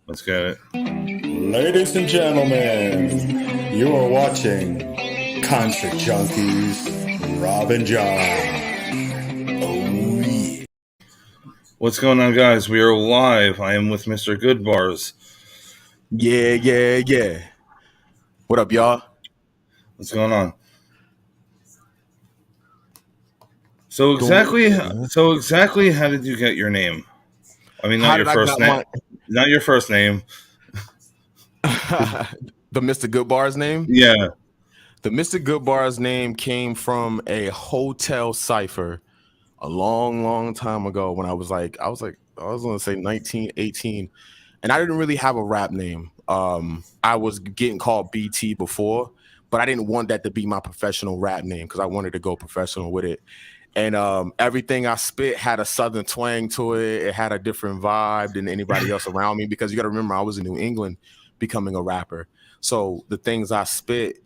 Let's get it. Ladies and gentlemen, you are watching Concert Junkies, Rob and John. Oh, yeah. What's going on, guys? We are live. I am with Mr. Goodbarz. Yeah. What up, y'all? What's going on? So Doing exactly, good. so exactly, how did you get your name? I mean, not How your did I first got name, my not your first name. the Mr. Goodbarz name? Yeah. The Mr. Goodbarz name came from a hotel cipher a long time ago when I was gonna say 19, 18, and I didn't really have a rap name. I was getting called BT before, but I didn't want that to be my professional rap name because I wanted to go professional with it. And everything I spit had a southern twang to it. It had a different vibe than anybody else around me because you got to remember I was in New England becoming a rapper. So the things I spit,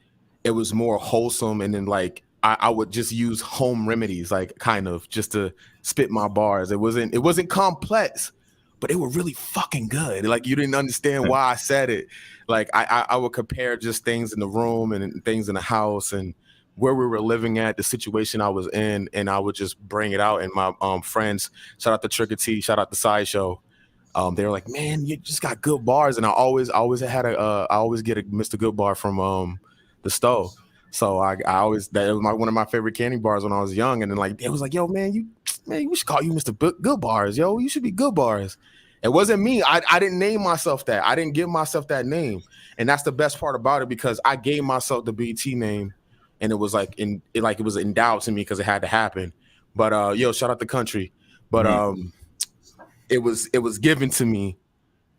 it was more wholesome, and then like I would just use home remedies, like kind of just to spit my bars. It wasn't complex, but they were really fucking good. Like you didn't understand why I said it. Like I would compare just things in the room and things in the house and where we were living at, the situation I was in, and I would just bring it out. And my friends, shout out to Trigger T, shout out to Sideshow. They were like, "Man, you just got good bars," and I always get a Mr. Good bar from the stove. So I always that was one of my favorite candy bars when I was young. And then like it was like, "Yo, man, we should call you Mr. Good Bars, yo. You should be Good Bars." It wasn't me. I didn't name myself that. I didn't give myself that name, and that's the best part about it because I gave myself the BT name, and it was like it was endowed to me because it had to happen. But yo, shout out the country. But it was given to me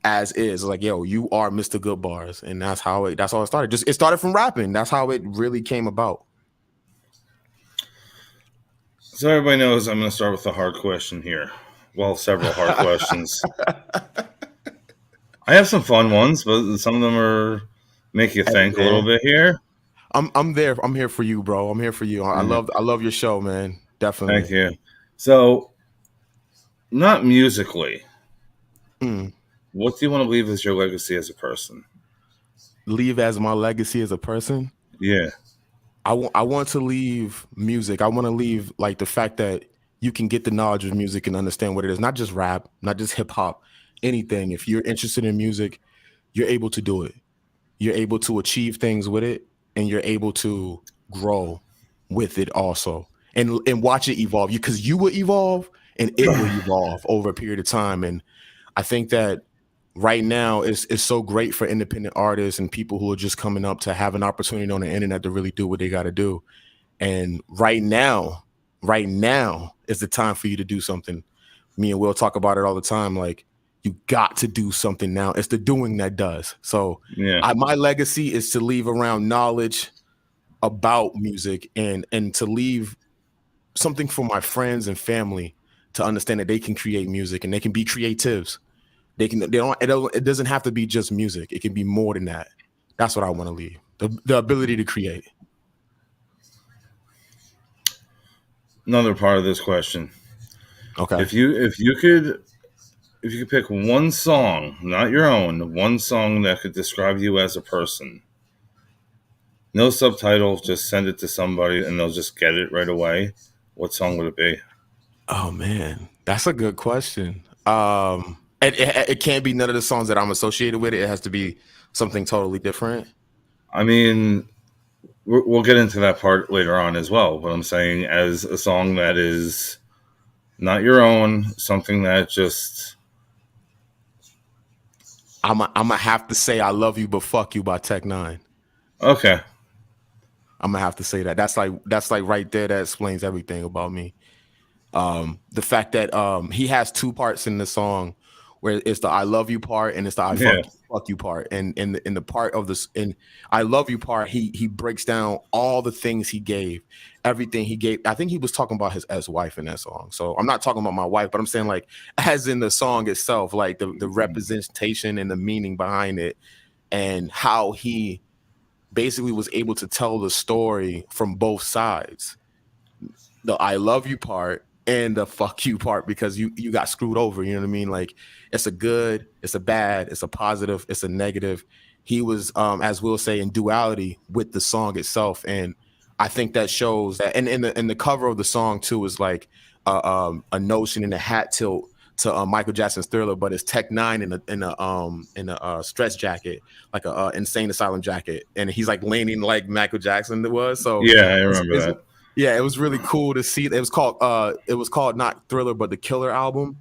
as is. Like, yo, you are Mr. Goodbarz, and that's how it started. Just it started from rapping. That's how it really came about. So everybody knows I'm going to start with the hard question here. Well, several hard questions. I have some fun ones, but some of them are make you Hey, think a little man. bit here. I'm there. I'm here for you, bro. I'm here for you. I love your show, man. Thank Definitely. you. So, not musically. Mm. What do you want to leave as your legacy as a person? Leave as my legacy as a person. Yeah. I want to leave music. I want to leave like the fact that you can get the knowledge of music and understand what it is. Not just rap, not just hip hop, anything. If you're interested in music, you're able to do it. You're able to achieve things with it, and you're able to grow with it also, and watch it evolve. Because you will evolve, and it will evolve over a period of time. And I think that right now is so great for independent artists and people who are just coming up to have an opportunity on the internet to really do what they got to do. And right now is the time for you to do something. Me and Will talk about it all the time. Like you got to do something now. It's the doing that does. So Yeah. my legacy is to leave around knowledge about music and to leave something for my friends and family to understand that they can create music and they can be creatives. It doesn't have to be just music. It can be more than that. That's what I want to leave. The ability to create. Another part of this question. Okay. If you could pick one song, not your own, one song that could describe you as a person. No subtitles, just send it to somebody and they'll just get it right away. What song would it be? Oh man, that's a good question. It can't be none of the songs that I'm associated with. It has to be something totally different. I mean, we'll get into that part later on as well. But I'm saying as a song that is not your own, something that just I'm gonna have to say "I Love You But Fuck You" by Tech Nine. okay. I'm gonna have to say that. That's like right there. That explains everything about me. The fact that he has two parts in the song, where it's the "I love you" part and it's the Yeah. fuck you part. And in the part of this in "I love you" part, he breaks down all the things he gave, everything he gave. I think he was talking about his ex-wife in that song. So I'm not talking about my wife, but I'm saying like as in the song itself, like the representation and the meaning behind it, and how he basically was able to tell the story from both sides. The "I love you" part and the fuck you part because you got screwed over. You know what I mean? Like it's a good, it's a bad, it's a positive, it's a negative. He was, as we'll say, in duality with the song itself, and I think that shows that. And in the cover of the song too is like a notion in a hat tilt to Michael Jackson's Thriller, but it's Tech Nine in a stretch jacket, like a insane asylum jacket, and he's like leaning like Michael Jackson was. So Yeah, I remember that. yeah, it was really cool to see. It was called not Thriller, but the Killer album.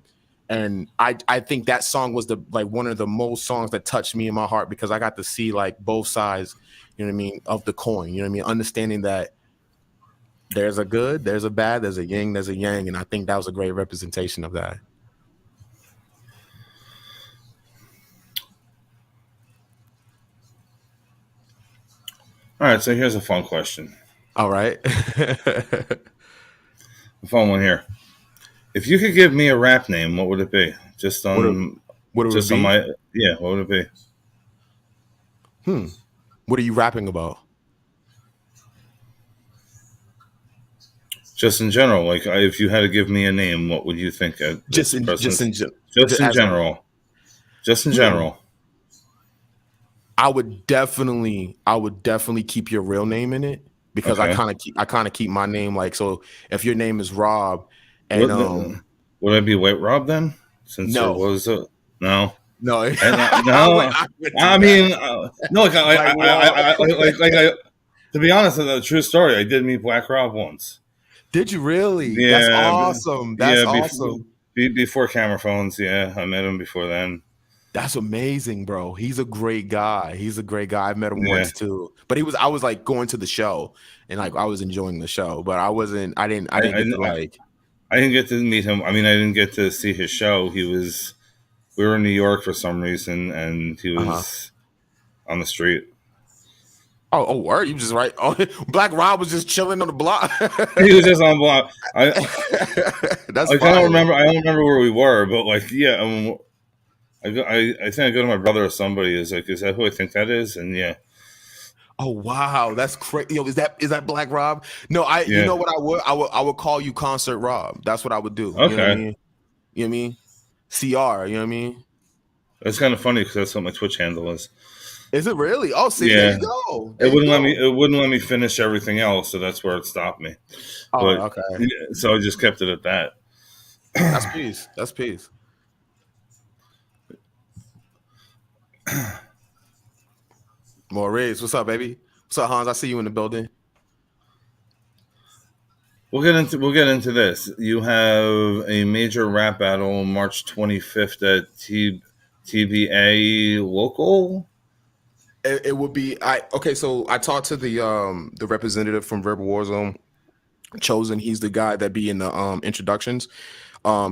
And I think that song was the like one of the most songs that touched me in my heart because I got to see like both sides, you know what I mean, of the coin. You know what I mean? Understanding that there's a good, there's a bad, there's a yin, there's a yang. And I think that was a great representation of that. All right, so here's a fun question. All right. A fun one here. If you could give me a rap name, what would it be? Just on What just it on be? my what would it be? What are you rapping about? Just in general, like if you had to give me a name, what would you think? Just in general. I would definitely keep your real name in it because Okay. I kind of keep my name like, so if your name is Rob and would I be White Rob then? Since no. it was no. No, no. I mean, no. Like, to be honest, a true story. I did meet Black Rob once. Did you really? Yeah, that's awesome. That's awesome. Before camera phones, yeah, I met him before then. That's amazing, bro. He's a great guy. I've met him once too. But I was like going to the show and like I was enjoying the show, but I didn't get to meet him. I mean, I didn't get to see his show. We were in New York for some reason and he was on the street. Oh, word? You just right. Oh, Black Rob was just chilling on the block. He was just on the block. That's I don't remember where we were, but like, yeah, I think I go to my brother or somebody. Is that who I think that is? And yeah. Oh wow, that's crazy. Yo, is that Black Rob? No, you know what I would call you Concert Rob. That's what I would do. Okay. You know what I mean? You know what I mean? CR, you know what I mean? That's kind of funny because that's what my Twitch handle is. Is it really? Oh, see, there you go. It wouldn't let me finish everything else, so that's where it stopped me. Oh, but, okay. So I just kept it at that. That's peace. That's peace. Maurice, what's up, baby? What's up, Hans? I see you in the building. We'll get into this. You have a major rap battle March 25th at TBA local. It would be so I talked to the representative from Verbal Warzone, Chosen. He's the guy that be in the introductions.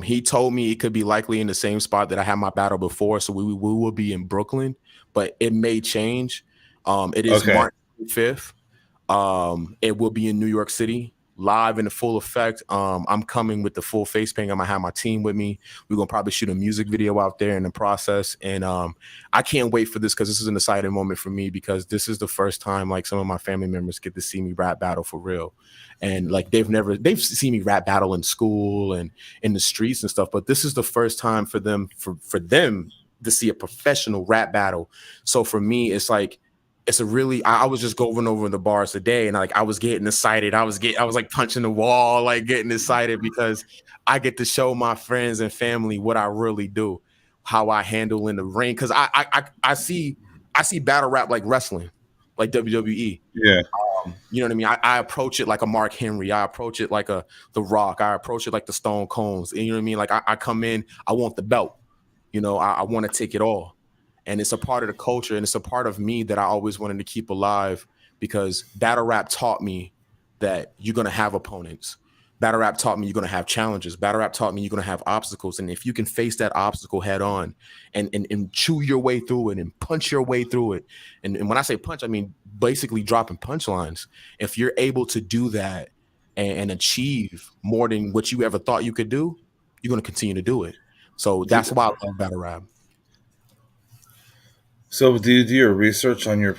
He told me it could be likely in the same spot that I had my battle before, so we will be in Brooklyn, but it may change. It is March 5th. It will be in New York City, live in the full effect. I'm coming with the full face paint. I'm gonna have my team with me. We're gonna probably shoot a music video out there in the process. And I can't wait for this because this is an exciting moment for me because this is the first time like some of my family members get to see me rap battle for real. And like they've seen me rap battle in school and in the streets and stuff, but this is the first time for them to see a professional rap battle. So for me, it's like it's a really I was just going over the bars today and like I was getting excited. I was like punching the wall, like getting excited because I get to show my friends and family what I really do, how I handle in the ring. Cause I see battle rap like wrestling, like WWE. Yeah. You know what I mean? I approach it like a Mark Henry. I approach it like The Rock. I approach it like the Stone Colds. And you know what I mean? Like I come in, I want the belt. You know, I want to take it all. And it's a part of the culture and it's a part of me that I always wanted to keep alive because battle rap taught me that you're going to have opponents. Battle rap taught me you're going to have challenges. Battle rap taught me you're going to have obstacles. And if you can face that obstacle head on and chew your way through it and punch your way through it. And when I say punch, I mean basically dropping punchlines. If you're able to do that and achieve more than what you ever thought you could do, you're going to continue to do it. So that's why I love battle rap. So do you do your research on your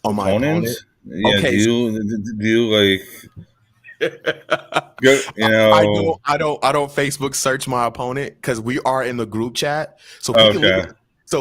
my opponent? Yeah. Okay. Do you like Good, you know. I don't Facebook search my opponent because we are in the group chat, so Okay.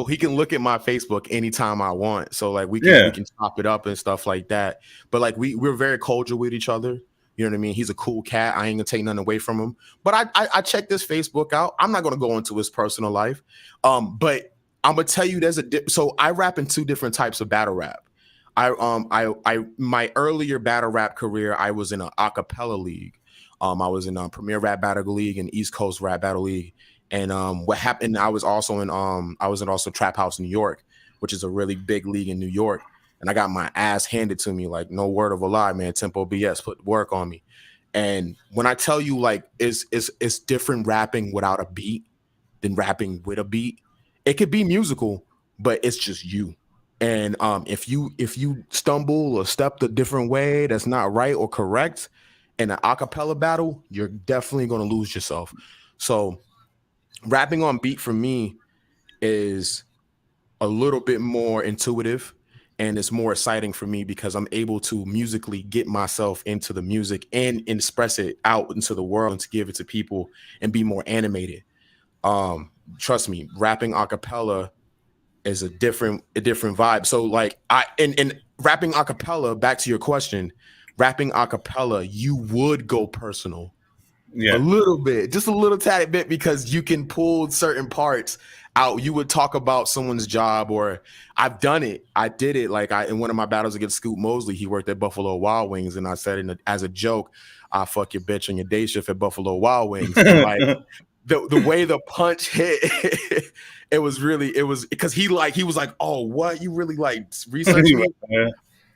he can look at my Facebook anytime I want. So like we Yeah. can chop it up and stuff like that. But like we're very cordial with each other. You know what I mean? He's a cool cat. I ain't gonna take nothing away from him. But I check this Facebook out. I'm not gonna go into his personal life. But I'm gonna tell you so I rap in two different types of battle rap. I my earlier battle rap career, I was in an acapella league. I was in Premier Rap Battle League and East Coast Rap Battle League. And what happened? I was also in also Trap House New York, which is a really big league in New York. And I got my ass handed to me, like no word of a lie, man. Tempo BS put work on me. And when I tell you, like, it's different rapping without a beat than rapping with a beat. It could be musical, but it's just you. And if you stumble or step a different way that's not right or correct in an acapella battle, you're definitely going to lose yourself. So rapping on beat for me is a little bit more intuitive and it's more exciting for me because I'm able to musically get myself into the music and express it out into the world and to give it to people and be more animated. Trust me, rapping a cappella is a different vibe. So like and rapping a cappella, back to your question, rapping a cappella, you would go personal a Yeah. little bit, just a little tiny bit, because you can pull certain parts out. You would talk about someone's job, or I've done it. I did it like in one of my battles against Scoot Mosley. He worked at Buffalo Wild Wings, and I said as a joke, "I fuck your bitch on your day shift at Buffalo Wild Wings." And like the way the punch hit, it was because he was like, "Oh, what, you really like researching me?" Yeah.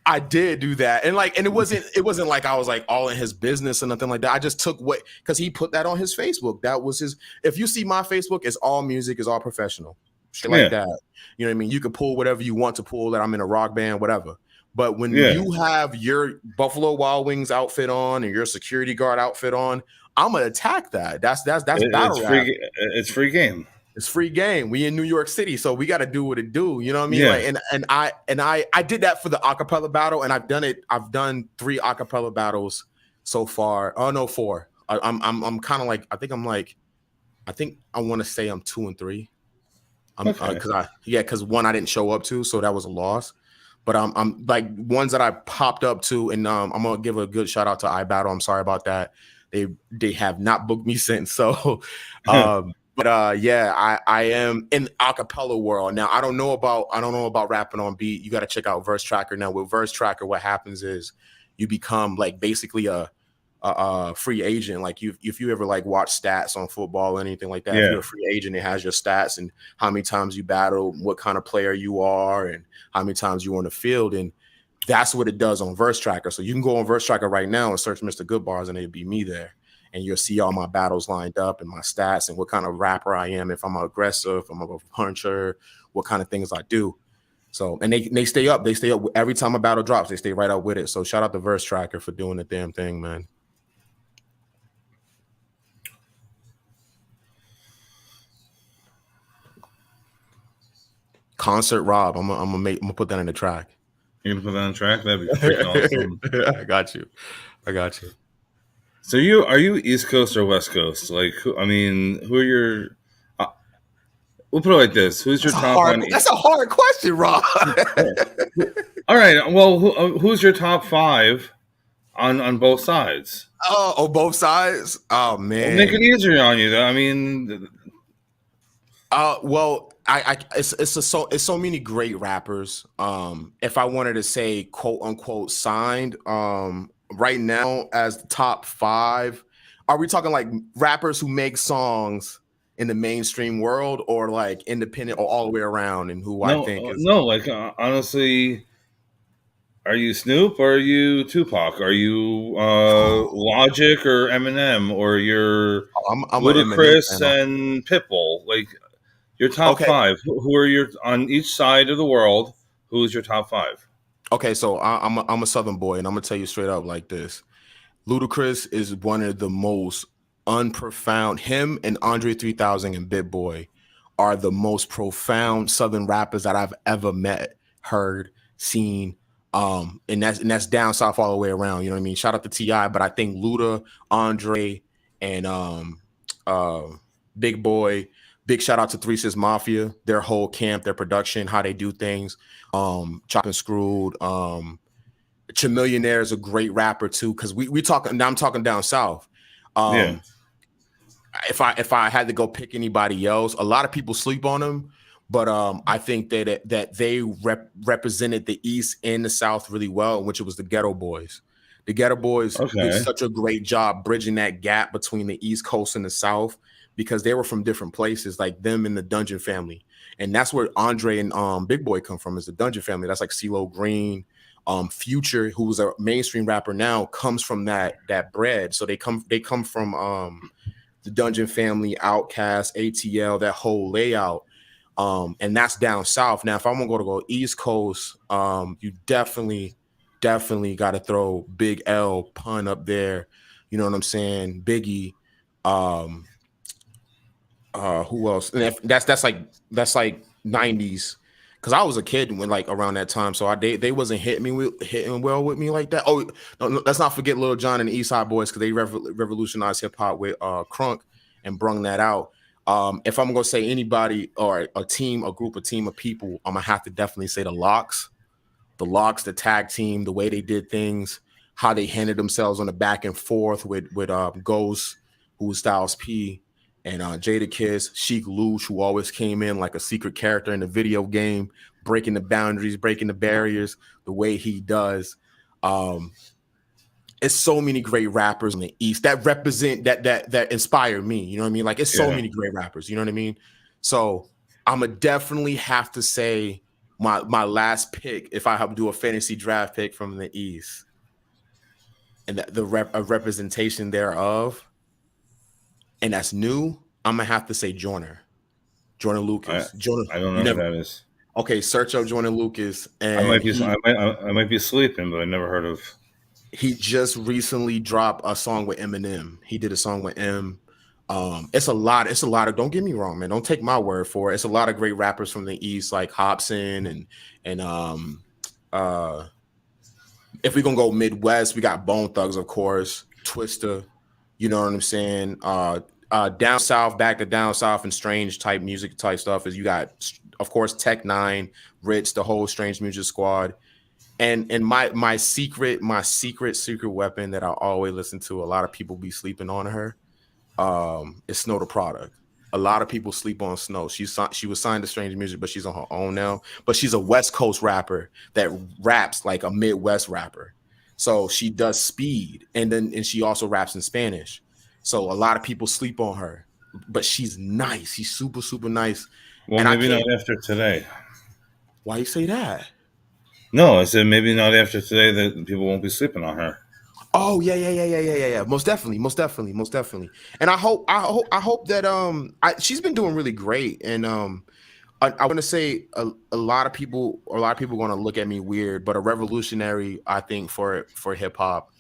I did do that. And it wasn't like I was like all in his business or nothing like that. I just took because he put that on his Facebook. That was his. If you see my Facebook, it's all music, it's all professional. Shit like that. You know what I mean? You can pull whatever you want to pull, that I'm in a rock band, whatever. But when you have your Buffalo Wild Wings outfit on and your security guard outfit on, I'm gonna attack that. That's battle rap. It's free game. It's free game. We in New York City, so we got to do what it do. You know what I mean? Yeah. Like, I did that for the acapella battle, and I've done 3 acapella battles so far. Oh no, 4. I'm kind of like I think I want to say I'm 2 and 3. Because one I didn't show up to, so that was a loss. But I'm like ones that I popped up to, and I'm gonna give a good shout out to iBattle. I'm sorry about that. They have not booked me since. So But yeah, I am in acapella world now. I don't know about rapping on beat. You got to check out Verse Tracker now. With Verse Tracker, what happens is you become like basically a free agent. Like if you ever like watch stats on football or anything like that, if you're a free agent, it has your stats and how many times you battle, what kind of player you are, and how many times you were on the field. And that's what it does on Verse Tracker. So you can go on Verse Tracker right now and search Mr. Goodbarz, and it'd be me there. And you'll see all my battles lined up and my stats and what kind of rapper I am, if I'm aggressive, if I'm a puncher, what kind of things I do. So, and they stay up. They stay up every time a battle drops. They stay right up with it. So shout out to Verse Tracker for doing the damn thing, man. Concert Rob. I'm gonna put that in the track. You gonna put that on track? That'd be freaking awesome. I got you. So are you East Coast or West Coast? Like, who are your? We'll put it like this: who's your top one? That's a hard question, Rob. All right. Well, who's your top 5 on both sides? Oh, both sides. Oh man, Make it easier on you, though. I mean, well, it's so many great rappers. If I wanted to say quote unquote signed, right now as the top 5, are we talking like rappers who make songs in the mainstream world, or like independent, or all the way around? And who I think is like honestly, are you Snoop or are you Tupac? Are you Logic or Eminem, or you're Ludacris and Pitbull? Like your top 5. Who are your on each side of the world? Who's your top 5? Okay, so I'm a Southern boy, and I'm gonna tell you straight up like this: Ludacris is one of the most unprofound. Him and Andre 3000 and Bit Boy are the most profound Southern rappers that I've ever met, heard, seen. And that's down south all the way around. You know what I mean? Shout out to Ti, but I think Luda, Andre, and uh, Big Boy. Big shout out to Three Six Mafia, their whole camp, their production, how they do things. Chop and Screwed. Chamillionaire is a great rapper too, because we talking now. I'm talking down south. Yeah. Um, if I had to go pick anybody else, a lot of people sleep on them, but I think that they represented the East and the South really well, which it was the Ghetto Boys. The Ghetto Boys did Okay. such a great job bridging that gap between the East Coast and the South because they were from different places, like them and the Dungeon Family, and that's where Andre and Big Boy come from. Is the Dungeon Family? That's like CeeLo Green. Future, who's a mainstream rapper now, comes from that bread. So they come from the Dungeon Family, Outkast, ATL, that whole layout. And that's down south. Now, if I'm gonna go East Coast, you definitely got to throw Big L Pun up there. You know what I'm saying? Biggie. Um, who else? And that's like 90s. Cause I was a kid when like around that time, so they wasn't hitting well with me like that. Oh, no, let's not forget Lil Jon and the East Side Boys because they revolutionized hip hop with Crunk and brung that out. If I'm gonna say anybody or a team, a team of people, I'm gonna have to definitely say the tag team, the way they did things, how they handled themselves on the back and forth with Ghost, who was Styles P, and Jada Kiss, Sheik Luch, who always came in like a secret character in the video game, breaking the boundaries, breaking the barriers, the way he does. Um, it's so many great rappers in the East that represent that inspire me. You know what I mean? Like it's so Yeah. many great rappers. You know what I mean? So I'm gonna definitely have to say my last pick if I have to do a fantasy draft pick from the East and a representation thereof, and that's new. I'm gonna have to say Jordan I Lucas. Jordan, I don't you know who never that is. okay? Search up Jordan Lucas, I might and be I might be sleeping, but I never heard of. he just recently dropped a song with Eminem. He did a song with M. It's a lot. It's a lot of. Don't get me wrong, man. Don't take my word for it. It's a lot of great rappers from the East, like Hobson and uh. If we're gonna go Midwest, we got Bone Thugs, of course, Twista. You know what I'm saying? Down south, back to down south, and strange type music type stuff is you got, of course, Tech Nine, Ritz, the whole Strange Music Squad. And my secret weapon that I always listen to. A lot of people be sleeping on her. Is Snow the Product. A lot of people sleep on Snow. She was signed to Strange Music, but she's on her own now. But she's a West Coast rapper that raps like a Midwest rapper. So she does speed, and she also raps in Spanish. So a lot of people sleep on her, but she's nice. She's super super nice, Well, and I maybe not can't. after today. Why you say that? No, I said maybe not after today that people won't be sleeping on her. Oh yeah. Most definitely, most definitely, most definitely. And I hope that she's been doing really great. And I want to say a lot of people going to look at me weird, but a revolutionary, I think, for hip hop,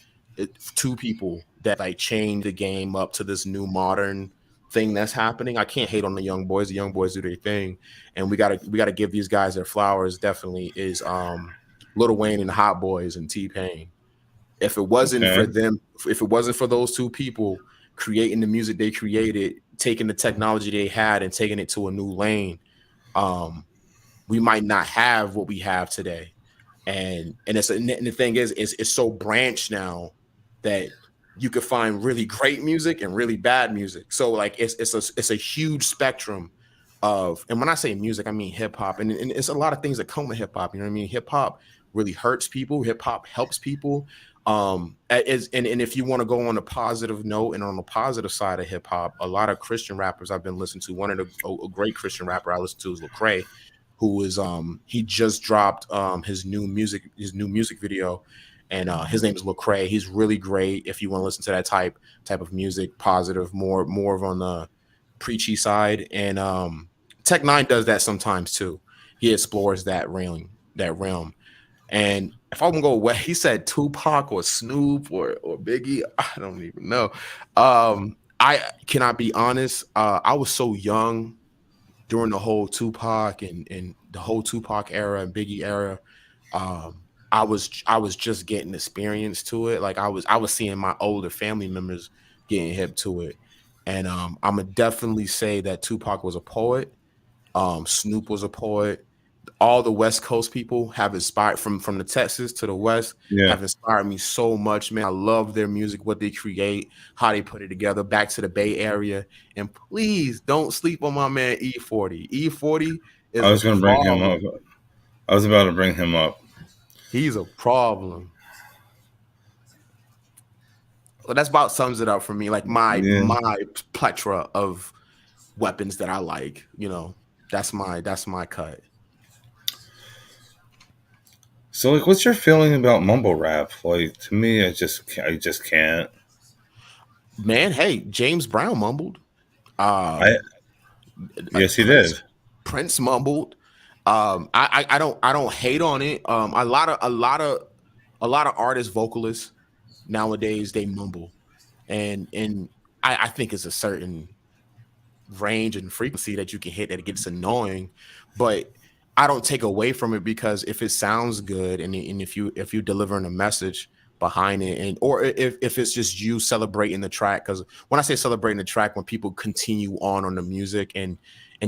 two people that like changed the game up to this new modern thing that's happening. I can't hate on the young boys. The young boys do their thing, and we gotta give these guys their flowers. Definitely is Lil Wayne and the Hot Boys and T-Pain. If it wasn't Okay. for them, if it wasn't for those two people creating the music they created, taking the technology they had and taking it to a new lane, um, we might not have what we have today. And the thing is, it's so branched now that you could find really great music and really bad music. So like it's a huge spectrum of, and when I say music, I mean hip hop, and it's a lot of things that come with hip hop. You know what I mean? Hip hop really hurts people. Hip hop helps people. And if you want to go on a positive note and on the positive side of hip hop, a lot of Christian rappers I've been listening to. One of the a great Christian rapper I listen to is Lecrae, who is he just dropped his new music video, and his name is Lecrae. He's really great if you want to listen to that type of music, positive, more of on the preachy side. And Tech Nine does that sometimes too. He explores that realm. And if I'm gonna go away, he said Tupac or Snoop or Biggie. I don't even know. I cannot be honest. I was so young during the whole Tupac and the whole Tupac era and Biggie era. I was just getting experience to it. Like I was seeing my older family members getting hip to it. And I'm gonna definitely say that Tupac was a poet. Snoop was a poet. All the West Coast people have inspired from the Texas to the West Yeah, have inspired me so much, man. I love their music, what they create, how they put it together. Back to the Bay Area, and please don't sleep on my man E40. E40 I is a was going to bring him up. problem. I was about to bring him up. He's a problem. So that's about sums it up for me. Like Yeah. my plethora of weapons that I like. That's my cut. So, like, what's your feeling about mumble rap? Like, to me, I just can't. Man, hey, James Brown mumbled. I Um, Yes, he Prince did. Prince mumbled. I don't hate on it. A lot of artists, vocalists nowadays they mumble, and I think it's a certain range and frequency that you can hit that it gets annoying, but I don't take away from it because if it sounds good and if you delivering a message behind it and or if it's just you celebrating the track, because when I say celebrating the track, when people continue on the music and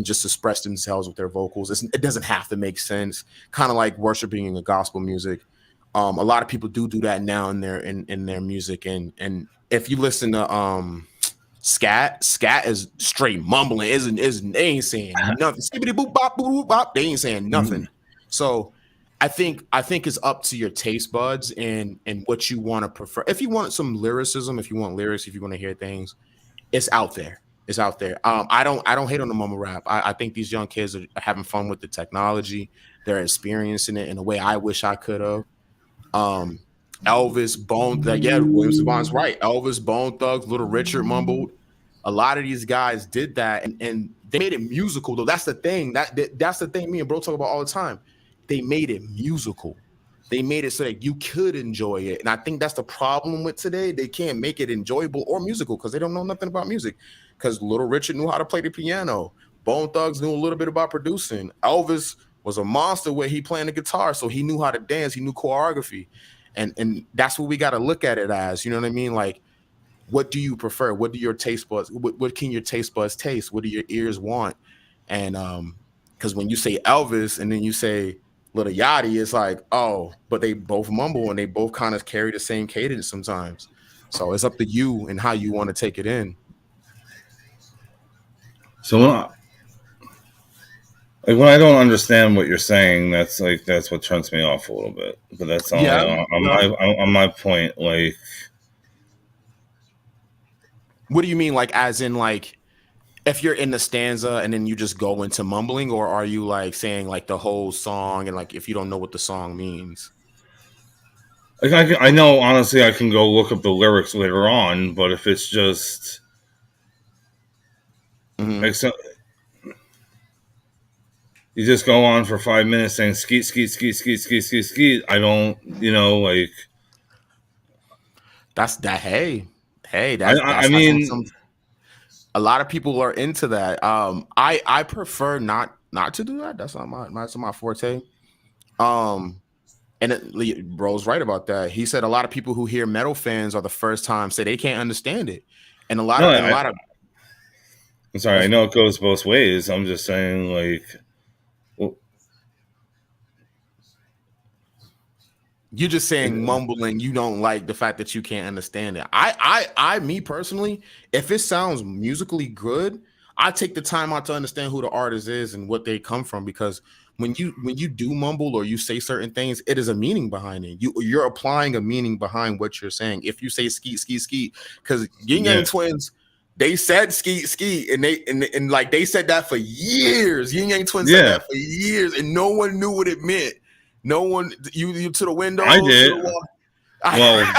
just express themselves with their vocals, it doesn't have to make sense, kind of like worshiping in the gospel music. A lot of people do that now in their music, and if you listen to scat is straight mumbling. Isn't They ain't saying nothing. Skibbity boop bop boop boop bop. They ain't saying Mhm. nothing. So I think it's up to your taste buds and what you want to prefer. If you want some lyricism, if you want lyrics, if you want to hear things, it's out there. It's out there. I don't hate on the mumble rap. I think these young kids are having fun with the technology. They're experiencing it in a way I wish I could have. Um, Elvis, Bone, like yeah, William Savant's right. Elvis, Bone Thugs, Little Richard mumbled. A lot of these guys did that, and they made it musical. Though that's the thing. That's the thing. Me and bro talk about all the time. They made it musical. They made it so that you could enjoy it, and I think that's the problem with today. They can't make it enjoyable or musical because they don't know nothing about music. Because Little Richard knew how to play the piano. Bone Thugs knew a little bit about producing. Elvis was a monster where he playing the guitar, so he knew how to dance. He knew choreography, and that's what we got to look at it as. You know what I mean? Like, what do you prefer? What do your taste buds? What can your taste buds taste? What do your ears want? And because when you say Elvis and then you say Little Yachty, it's like, oh, but they both mumble and they both kind of carry the same cadence sometimes. So it's up to you and how you want to take it in. So when I don't understand what you're saying, that's what turns me off a little bit. But that's only Yeah, yeah. on my point. Like, What do you mean, like, as in, like, if you're in the stanza and then you just go into mumbling, or are you like saying like the whole song and like if you don't know what the song means? I know honestly, I can go look up the lyrics later on. But if it's just Mhm. like you just go on for 5 minutes saying skeet skeet skeet skeet skeet skeet skeet, I don't, like That's that. Hey, I that's how mean, a lot of people are into that. I prefer not to do that. That's not my forte. Um, and bro's right about that. He said a lot of people who hear metal fans are the first time say they can't understand it, and no, a lot of I'm sorry. I know it goes both ways. I'm just saying, like, well, you're just saying mumbling. You don't like the fact that you can't understand it. Me personally, if it sounds musically good, I take the time out to understand who the artist is and what they come from. Because when you do mumble or you say certain things, it is a meaning behind it. You're applying a meaning behind what you're saying. If you say skeet skeet skeet, because Yin Yang yeah, Twins. They said skeet skeet, and like they said that for years. Yin Yang Twins said yeah. that for years, and no one knew what it meant. No one, you to the I windows, to did. the wall. Well,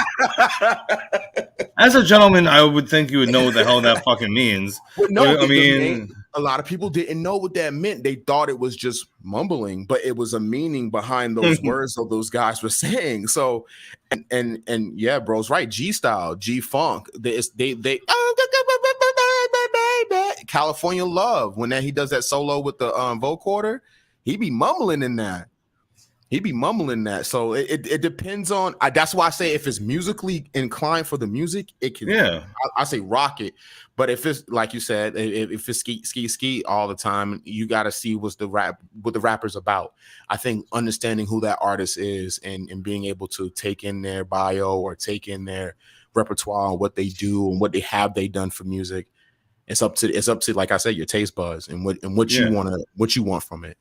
as a gentleman, I would think you would know what the hell that fucking means. But no, But I mean, a lot of people didn't know what that meant. They thought it was just mumbling, but it was a meaning behind those words that those guys were saying. So, and yeah, bro's right. G style, G funk. They California Love. When he does that solo with the vocoder, he be mumbling in that. He be mumbling that. So it depends on. That's why I say if it's musically inclined for the music, it can. Yeah, I say rock it. But if it's like you said, if it's ski all the time, you got to see what the rapper's about. I think understanding who that artist is and being able to take in their bio or take in their repertoire and what they do and what they done for music. It's up to like I said, your taste buds and what yeah. you want from it.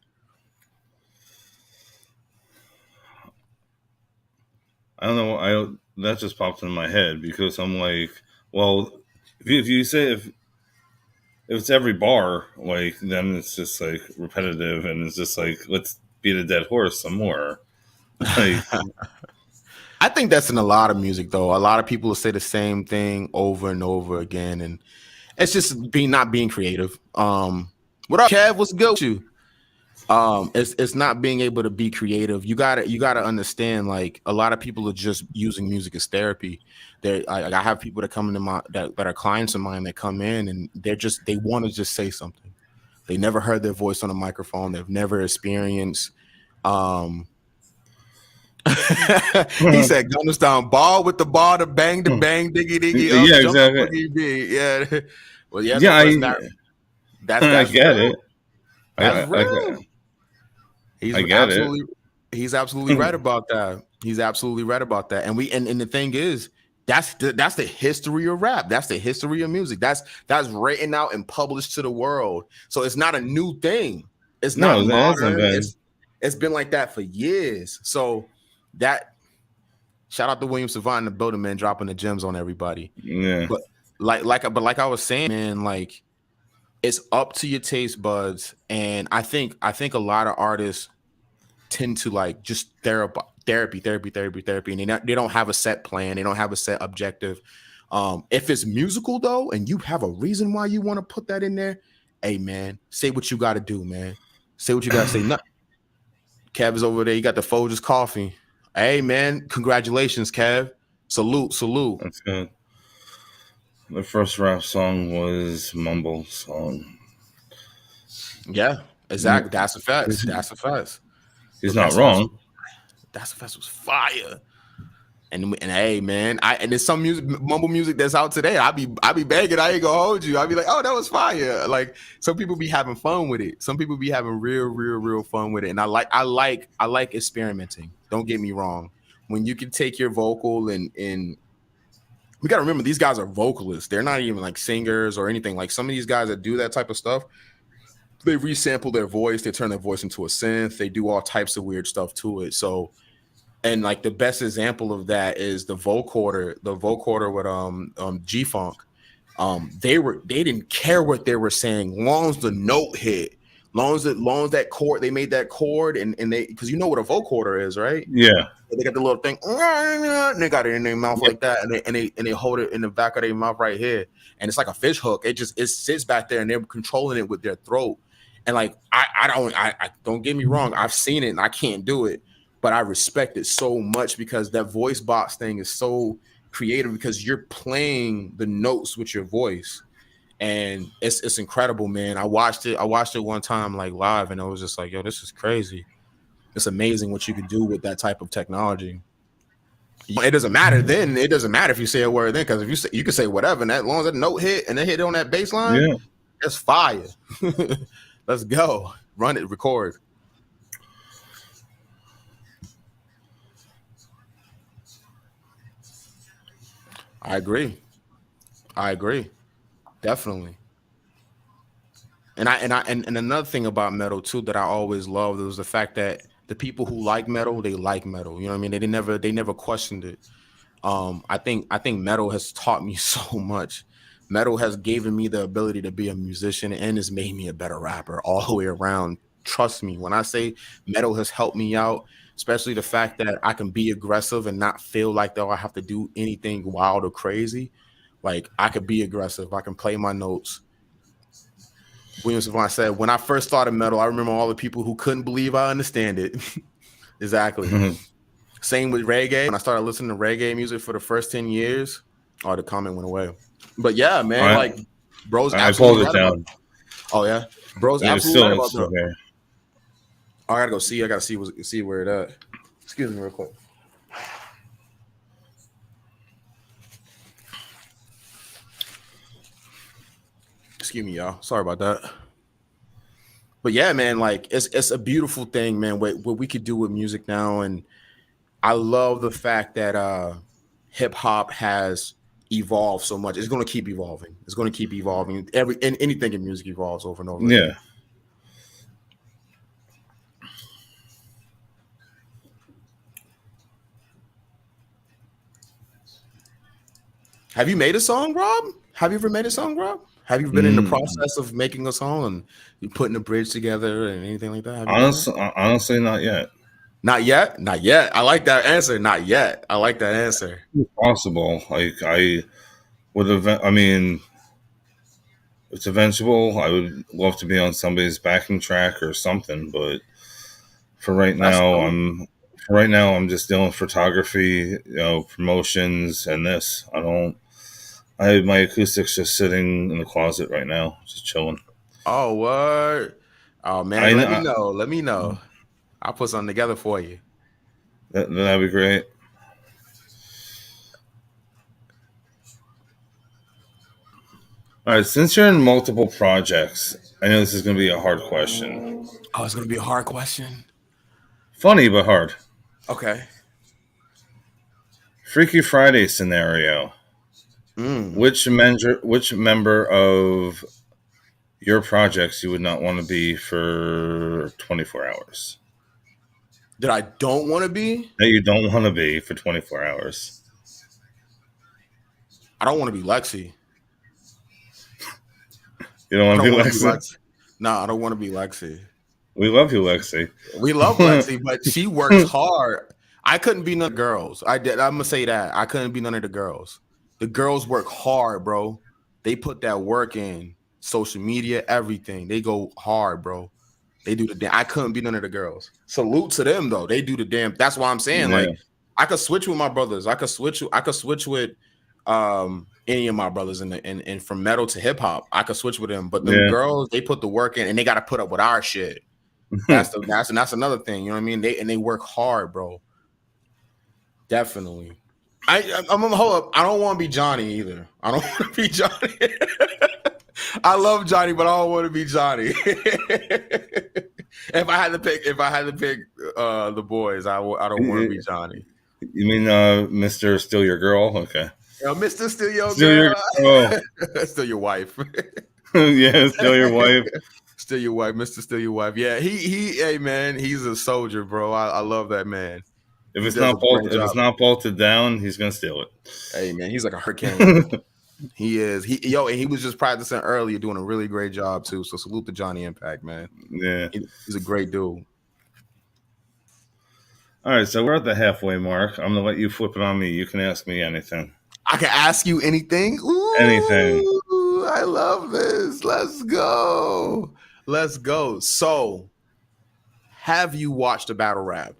I don't know. That just popped in my head because I'm like, well, if you say if it's every bar, like then it's just like repetitive, and it's just like let's beat a dead horse some more. Like, I think that's in a lot of music, though. A lot of people will say the same thing over and over again, and it's just not being creative. What up, Kev? What's good with you? It's not being able to be creative. You gotta understand. Like a lot of people are just using music as therapy. I have people that come into that are clients of mine that come in and they want to just say something. They never heard their voice on a microphone. They've never experienced. He said, "Gunners down, ball with the ball, to bang, diggy, diggy, up, yeah, jump, exactly. boogie, yeah." Well, yeah, Yeah, I that's get real. it. That's I real. He's I get it. absolutely right about that. He's absolutely right about that. And the thing is, that's the history of rap. That's the history of music. That's written out and published to the world. So it's not a new thing. It's not No, that hasn't modern. been. It's been like that for years. So that shout out to William Savant in the building, man, dropping the gems on everybody. Yeah. But like I was saying, man, like it's up to your taste buds. And I think a lot of artists tend to like just therapy, and they don't have a set plan. They don't have a set objective. If it's musical though, and you have a reason why you want to put that in there, hey man, say what you got to do, man. Say what you got to say. Nothing. Kev is over there. You got the Folgers coffee. Hey man, congratulations, Kev. Salute. That's good. The first rap song was Mumble song. Yeah, exactly. That's a fact. He's But not wrong. That's a fact was fire. And hey man, and there's some mumble music that's out today. I be begging. I ain't gonna hold you. I be like, oh, that was fire. Like some people be having fun with it. Some people be having real fun with it. And I like experimenting. Don't get me wrong. When you can take your vocal and we gotta remember these guys are vocalists. They're not even like singers or anything. Like some of these guys that do that type of stuff, they resample their voice. They turn their voice into a synth. They do all types of weird stuff to it. So. And like the best example of that is the vocoder with G Funk. They didn't care what they were saying, long as the note hit, long as that chord, they made that chord and they, because you know what a vocoder is, right? Yeah. They got the little thing, and they got it in their mouth like that, and they hold it in the back of their mouth right here, and it's like a fish hook. It sits back there, and they're controlling it with their throat. And like I don't get me wrong, I've seen it and I can't do it. But I respect it so much because that voice box thing is so creative because you're playing the notes with your voice. And it's incredible, man. I watched it one time like live and I was just like, yo, this is crazy. It's amazing what you can do with that type of technology. It doesn't matter then. It doesn't matter if you say a word then, because if you can say whatever, and as long as that note hit and they hit on that bass line, it's fire. Let's go. Run it, record. I agree. Definitely. And another thing about metal too that I always loved was the fact that the people who like metal, they like metal. You know what I mean? They never questioned it. I think metal has taught me so much. Metal has given me the ability to be a musician and has made me a better rapper all the way around. Trust me, when I say metal has helped me out, especially the fact that I can be aggressive and not feel like though I have to do anything wild or crazy. Like I could be aggressive. I can play my notes. William Savant said, when I first started metal, I remember all the people who couldn't believe I understand it. Exactly. Same with reggae. When I started listening to reggae music for the first 10 years, the comment went away. But yeah, man, like bro's I pulled it down. Oh yeah, bro's absolutely right about that. I gotta go see. I gotta see where it at. Excuse me, real quick. Excuse me, y'all. Sorry about that. But yeah, man, like it's a beautiful thing, man. What we could do with music now, and I love the fact that hip hop has evolved so much. It's going to keep evolving. It's going to keep evolving. Anything in music evolves over and over Yeah. again. Have you made a song, Rob? Have you ever made a song, Rob? Have you been in the process of making a song and you putting a bridge together and anything like that? Have you done that? Honestly, not yet. Not yet. Not yet. I like that answer. Not yet. I like that answer. It's possible. Like I would have. I mean, it's eventual. I would love to be on somebody's backing track or something, but for right now, I'm just doing photography, promotions, and this. I have my acoustics just sitting in the closet right now, just chilling. Oh, what? Oh man, let me know. Let me know. I'll put something together for you. That'd be great. All right, since you're in multiple projects, I know this is going to be a hard question. Oh, it's going to be a hard question. Funny, but hard. Okay. Freaky Friday scenario. Which member of your projects you would not want to be for 24 hours? That I don't want to be? That you don't want to be for 24 hours. I don't want to be Lexi. You don't want to be Lexi? No, I don't want to be Lexi. We love you, Lexi. We love Lexi, but she works hard. I couldn't be none of the girls. I'm going to say that. I couldn't be none of the girls. The girls work hard, bro. They put that work in. Social media, everything. They go hard, bro. They do the damn. I couldn't be none of the girls. Salute to them, though. They do the damn. That's why I'm saying, like, I could switch with my brothers. I could switch with any of my brothers and from metal to hip hop. I could switch with them. But the girls, they put the work in and they got to put up with our shit. That's another thing. You know what I mean? They work hard, bro. Definitely. I'm gonna hold up. I don't want to be Johnny either. I don't want to be Johnny. I love Johnny, but I don't want to be Johnny. If I had to pick the boys, I don't want to be Johnny. You mean Mr. Still Your Girl? Okay. Mr. Still Your Girl. Still your wife. Yeah, still your wife. Still your wife, Mr. Still Your Wife. Yeah, hey man, he's a soldier, bro. I love that man. If it's not bolted down, he's gonna steal it. Hey man, he's like a hurricane. He is. And he was just practicing earlier, doing a really great job too. So salute to Johnny Impact, man. Yeah, he's a great dude. All right, so we're at the halfway mark. I'm gonna let you flip it on me. You can ask me anything. I can ask you anything. Ooh, anything. I love this. Let's go. So, have you watched a battle rap?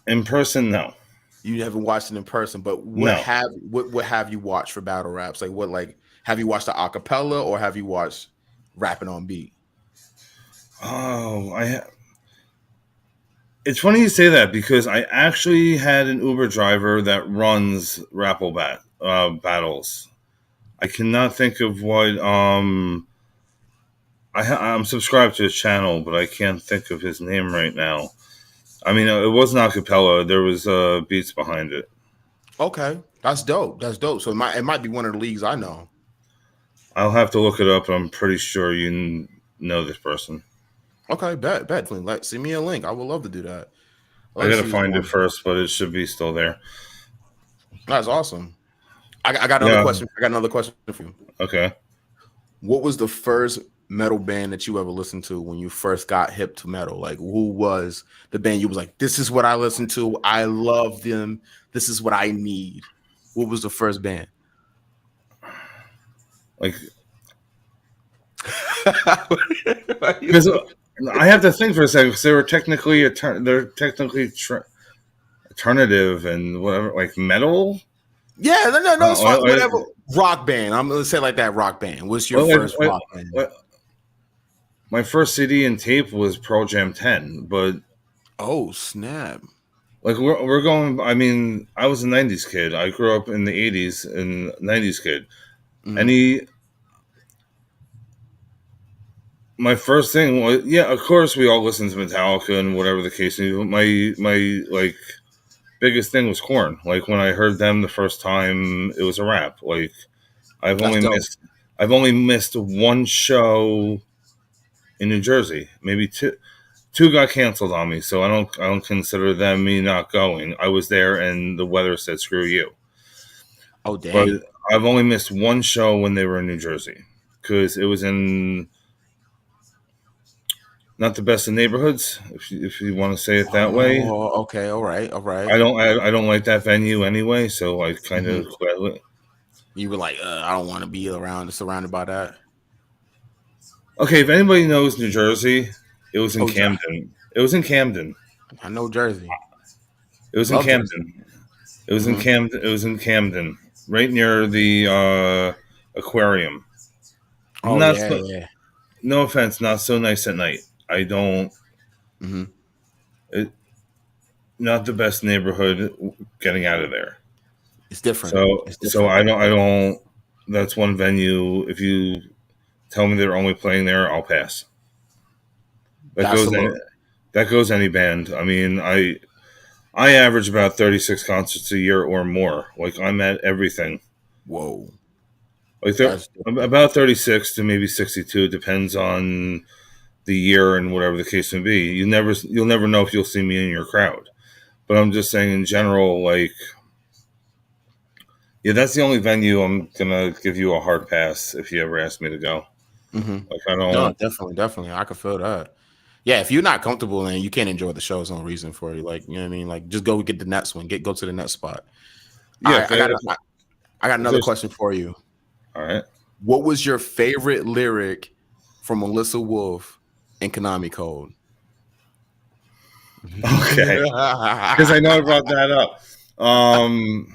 In person, no. You haven't watched it in person, but what have you watched for battle raps? Like have you watched the acapella or have you watched rapping on beat? Oh, It's funny you say that because I actually had an Uber driver that runs Rapple battles. I cannot think of what. I'm subscribed to his channel, but I can't think of his name right now. I mean, it wasn't acapella. There was beats behind it. Okay, that's dope. So it might be one of the leagues I know. I'll have to look it up. I'm pretty sure you know this person. Okay, bet. Send me a link. I would love to do that. I gotta find it first, but it should be still there. That's awesome. I got another question. I got another question for you. Okay. What was the first metal band that you ever listened to when you first got hip to metal? Like, who was the band you was like, this is what I listen to. I love them. This is what I need. What was the first band? Like, because I have to think for a second because they were technically alternative and whatever, like metal. Yeah, no, it's fine. Whatever. Rock band. I'm gonna say like that. Rock band. What's your first rock band? my first CD and tape was Pearl Jam 10, but Oh snap! like we're going. I mean, I was a '90s kid. I grew up in the '80s and '90s kid. Mm-hmm. Any My first thing was, yeah, of course we all listened to Metallica and whatever the case is. My like biggest thing was Korn. Like when I heard them the first time, it was a rap. Like I've That's only dope. missed I've only missed one show in New Jersey, maybe two. Two got canceled on me, so I don't consider them me not going. I was there, and the weather said screw you. Oh But dang! I've only missed one show when they were in New Jersey because it was in not the best of neighborhoods, if you want to say it that way. Oh, okay. All right. All I right. don't I don't like that venue anyway, so I kind Mm-hmm. of quit. You were like, I don't want to be surrounded by that. Okay, if anybody knows New Jersey, it was in Oh, Camden. It was in Camden. I know Jersey. It was in Love Jersey. Camden. It was in Mm-hmm. Camden. It was in Camden, right near the aquarium. Oh Not yeah, so, yeah. no offense, not so nice at night. I don't. Mm-hmm. It, not the best neighborhood getting out of there. It's different. So It's so different. I don't. That's one venue. If you tell me they're only playing there, I'll pass. That That's a goes little. any, that goes any band. I mean, I average about 36 concerts a year or more. Like I'm at everything. Whoa. Like they're That's different. about 36 to maybe 62 depends on the year and whatever the case may be. You'll never know if you'll see me in your crowd. But I'm just saying in general, like yeah, that's the only venue I'm gonna give you a hard pass if you ever ask me to go. Mm-hmm. Like I No, don't. definitely, definitely. I could feel that. Yeah, if you're not comfortable and you can't enjoy the show, there's no reason for you. Like, you know what I mean? Like, just go get the next one. Go to the next spot. All Yeah, right, I got if another there's question for you. all right. What was your favorite lyric from Melissa Wolf in Konami Code? Okay, because I know I brought that up. Um,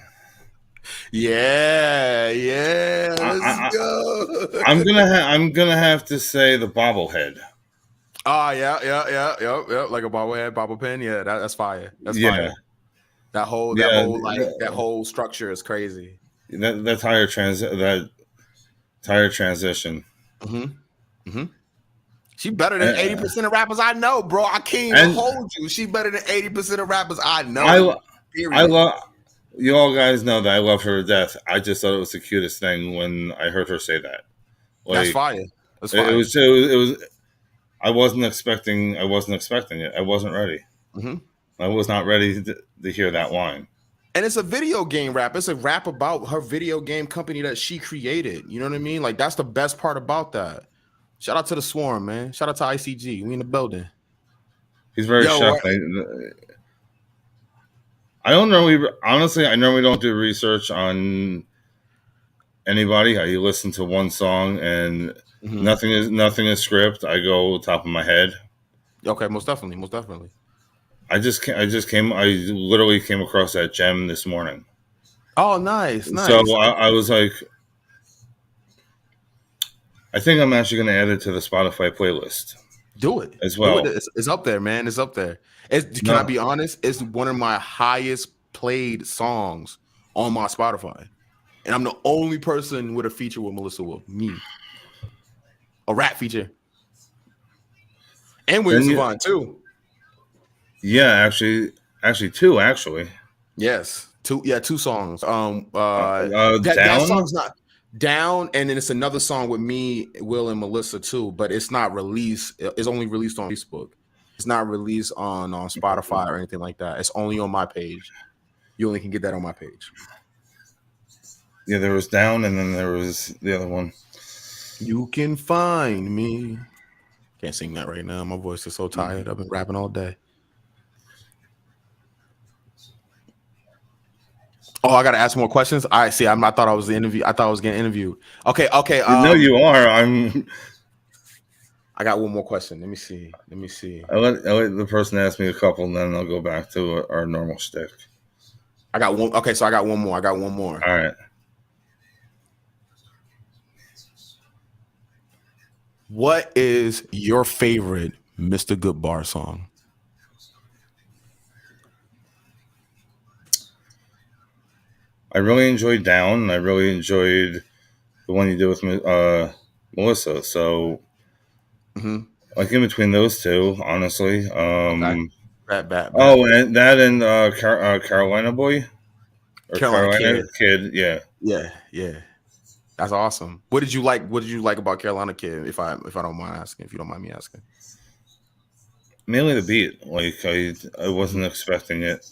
Yeah, yeah. I, Let's I, go. I'm gonna have to say the bobblehead. Oh yeah, yeah, yeah, yeah. Like a bobblehead, bobble pin. Yeah, that's fire. That's Yeah, fire. That whole structure is crazy. that tire transition. Mm-hmm. Mm-hmm. She better than And, 80% of rappers I know, bro. I can't even and hold you. She better than 80% of rappers I I know. I Period. love you all guys know that I love her to death. I just thought it was the cutest thing when I heard her say that. That's Like fire. That's it fire. was I wasn't expecting it. I wasn't ready. Mm-hmm. I was not ready to hear that line. And it's a video game rap. It's a rap about her video game company that she created. You know what I mean? Like that's the best part about that. Shout out to the Swarm, man. Shout out to ICG. We in the building. He's very Yo, chef. I don't know. Honestly, I normally don't do research on anybody. I listen to one song and mm-hmm. nothing is script. I go top of my head. Okay, most definitely, most definitely. I literally came across that gem this morning. Oh, nice, So nice. I was like, I think I'm actually going to add it to the Spotify playlist Do it. as Do it. well. It's up there, man. It's up there. Can I No, be honest? It's one of my highest played songs on my Spotify. And I'm the only person with a feature with Melissa Wolf. Me. A rap feature. And William then you, Savant, too. yeah, actually two actually. Yes. Two songs. That Down. song's not down, and then it's another song with me, Will, and Melissa too, but it's not released. It's only released on Facebook. It's not released on Spotify or anything like that. It's only on my page. You only can get that on my page. Yeah, there was Down, and then there was the other one. You can find me. Can't sing that right now. My voice is so tired. I've been rapping all day. Oh, I gotta ask more questions. All right, see, I thought I was the interview. I thought I was getting interviewed. Okay. No, you are. I got one more question. Let me see. I let the person ask me a couple, and then I'll go back to our normal shtick. I got one. Okay, so I got one more. All right. What is your favorite Mr. Goodbarz song? I really enjoyed Down. I really enjoyed the one you did with Melissa. So, Mm-hmm. like in between those two, honestly. Okay. Bet. Oh, and that and Carolina Boy or Carolina Carolina Kid. Kid. Yeah, Yeah. That's awesome. What did you like? What did you like about Carolina Kid? If I don't mind asking, if you don't mind me asking. mainly the beat. Like I wasn't Mhm. expecting it.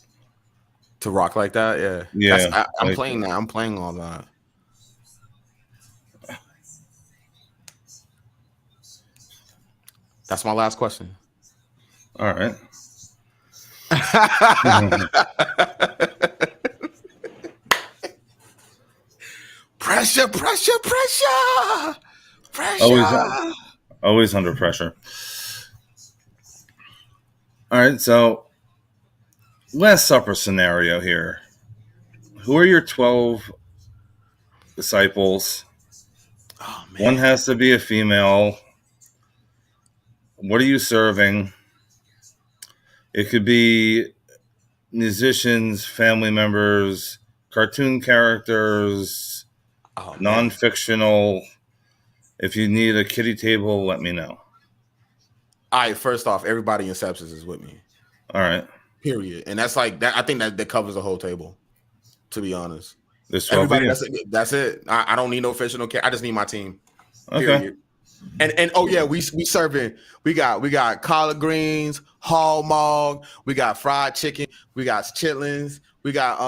To rock like that, yeah. Yeah, I'm like playing that. I'm playing all that. That's my last question. all right. Pressure. always, Pressure. always under pressure. All right, so Last Supper scenario here. Who are your 12 disciples? Oh One man. has to be a female. What are you serving? It could be musicians, family members, cartoon characters, Oh non man. fictional. If you need a kiddie table, let me know. All right, first off, everybody in sepsis is with me. All right. Period. And that's like that. I think that covers the whole table, to be honest. There's 12 of Everybody, you. that's it. I don't need no fictional care. I just need my team. Okay. Period. And oh yeah, we serving. We got collard greens, hog, we got fried chicken, we got chitlins, we got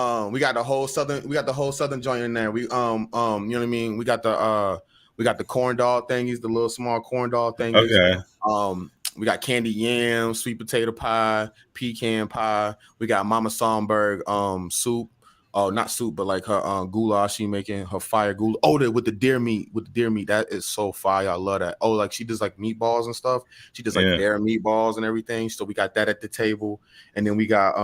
the whole southern joint in there. You know what I mean? We got the corn dog thingies, the little small corn dog thingies. Okay. We got candy yams, sweet potato pie, pecan pie. We got Mama Sonberg soup. Oh, not soup, but like her goulash she making, her fire goulash. Oh, with the deer meat, that is so fire. I love that. Oh, like she does like meatballs and stuff. She does like Yeah. bear meatballs and everything. So we got that at the table, and then we got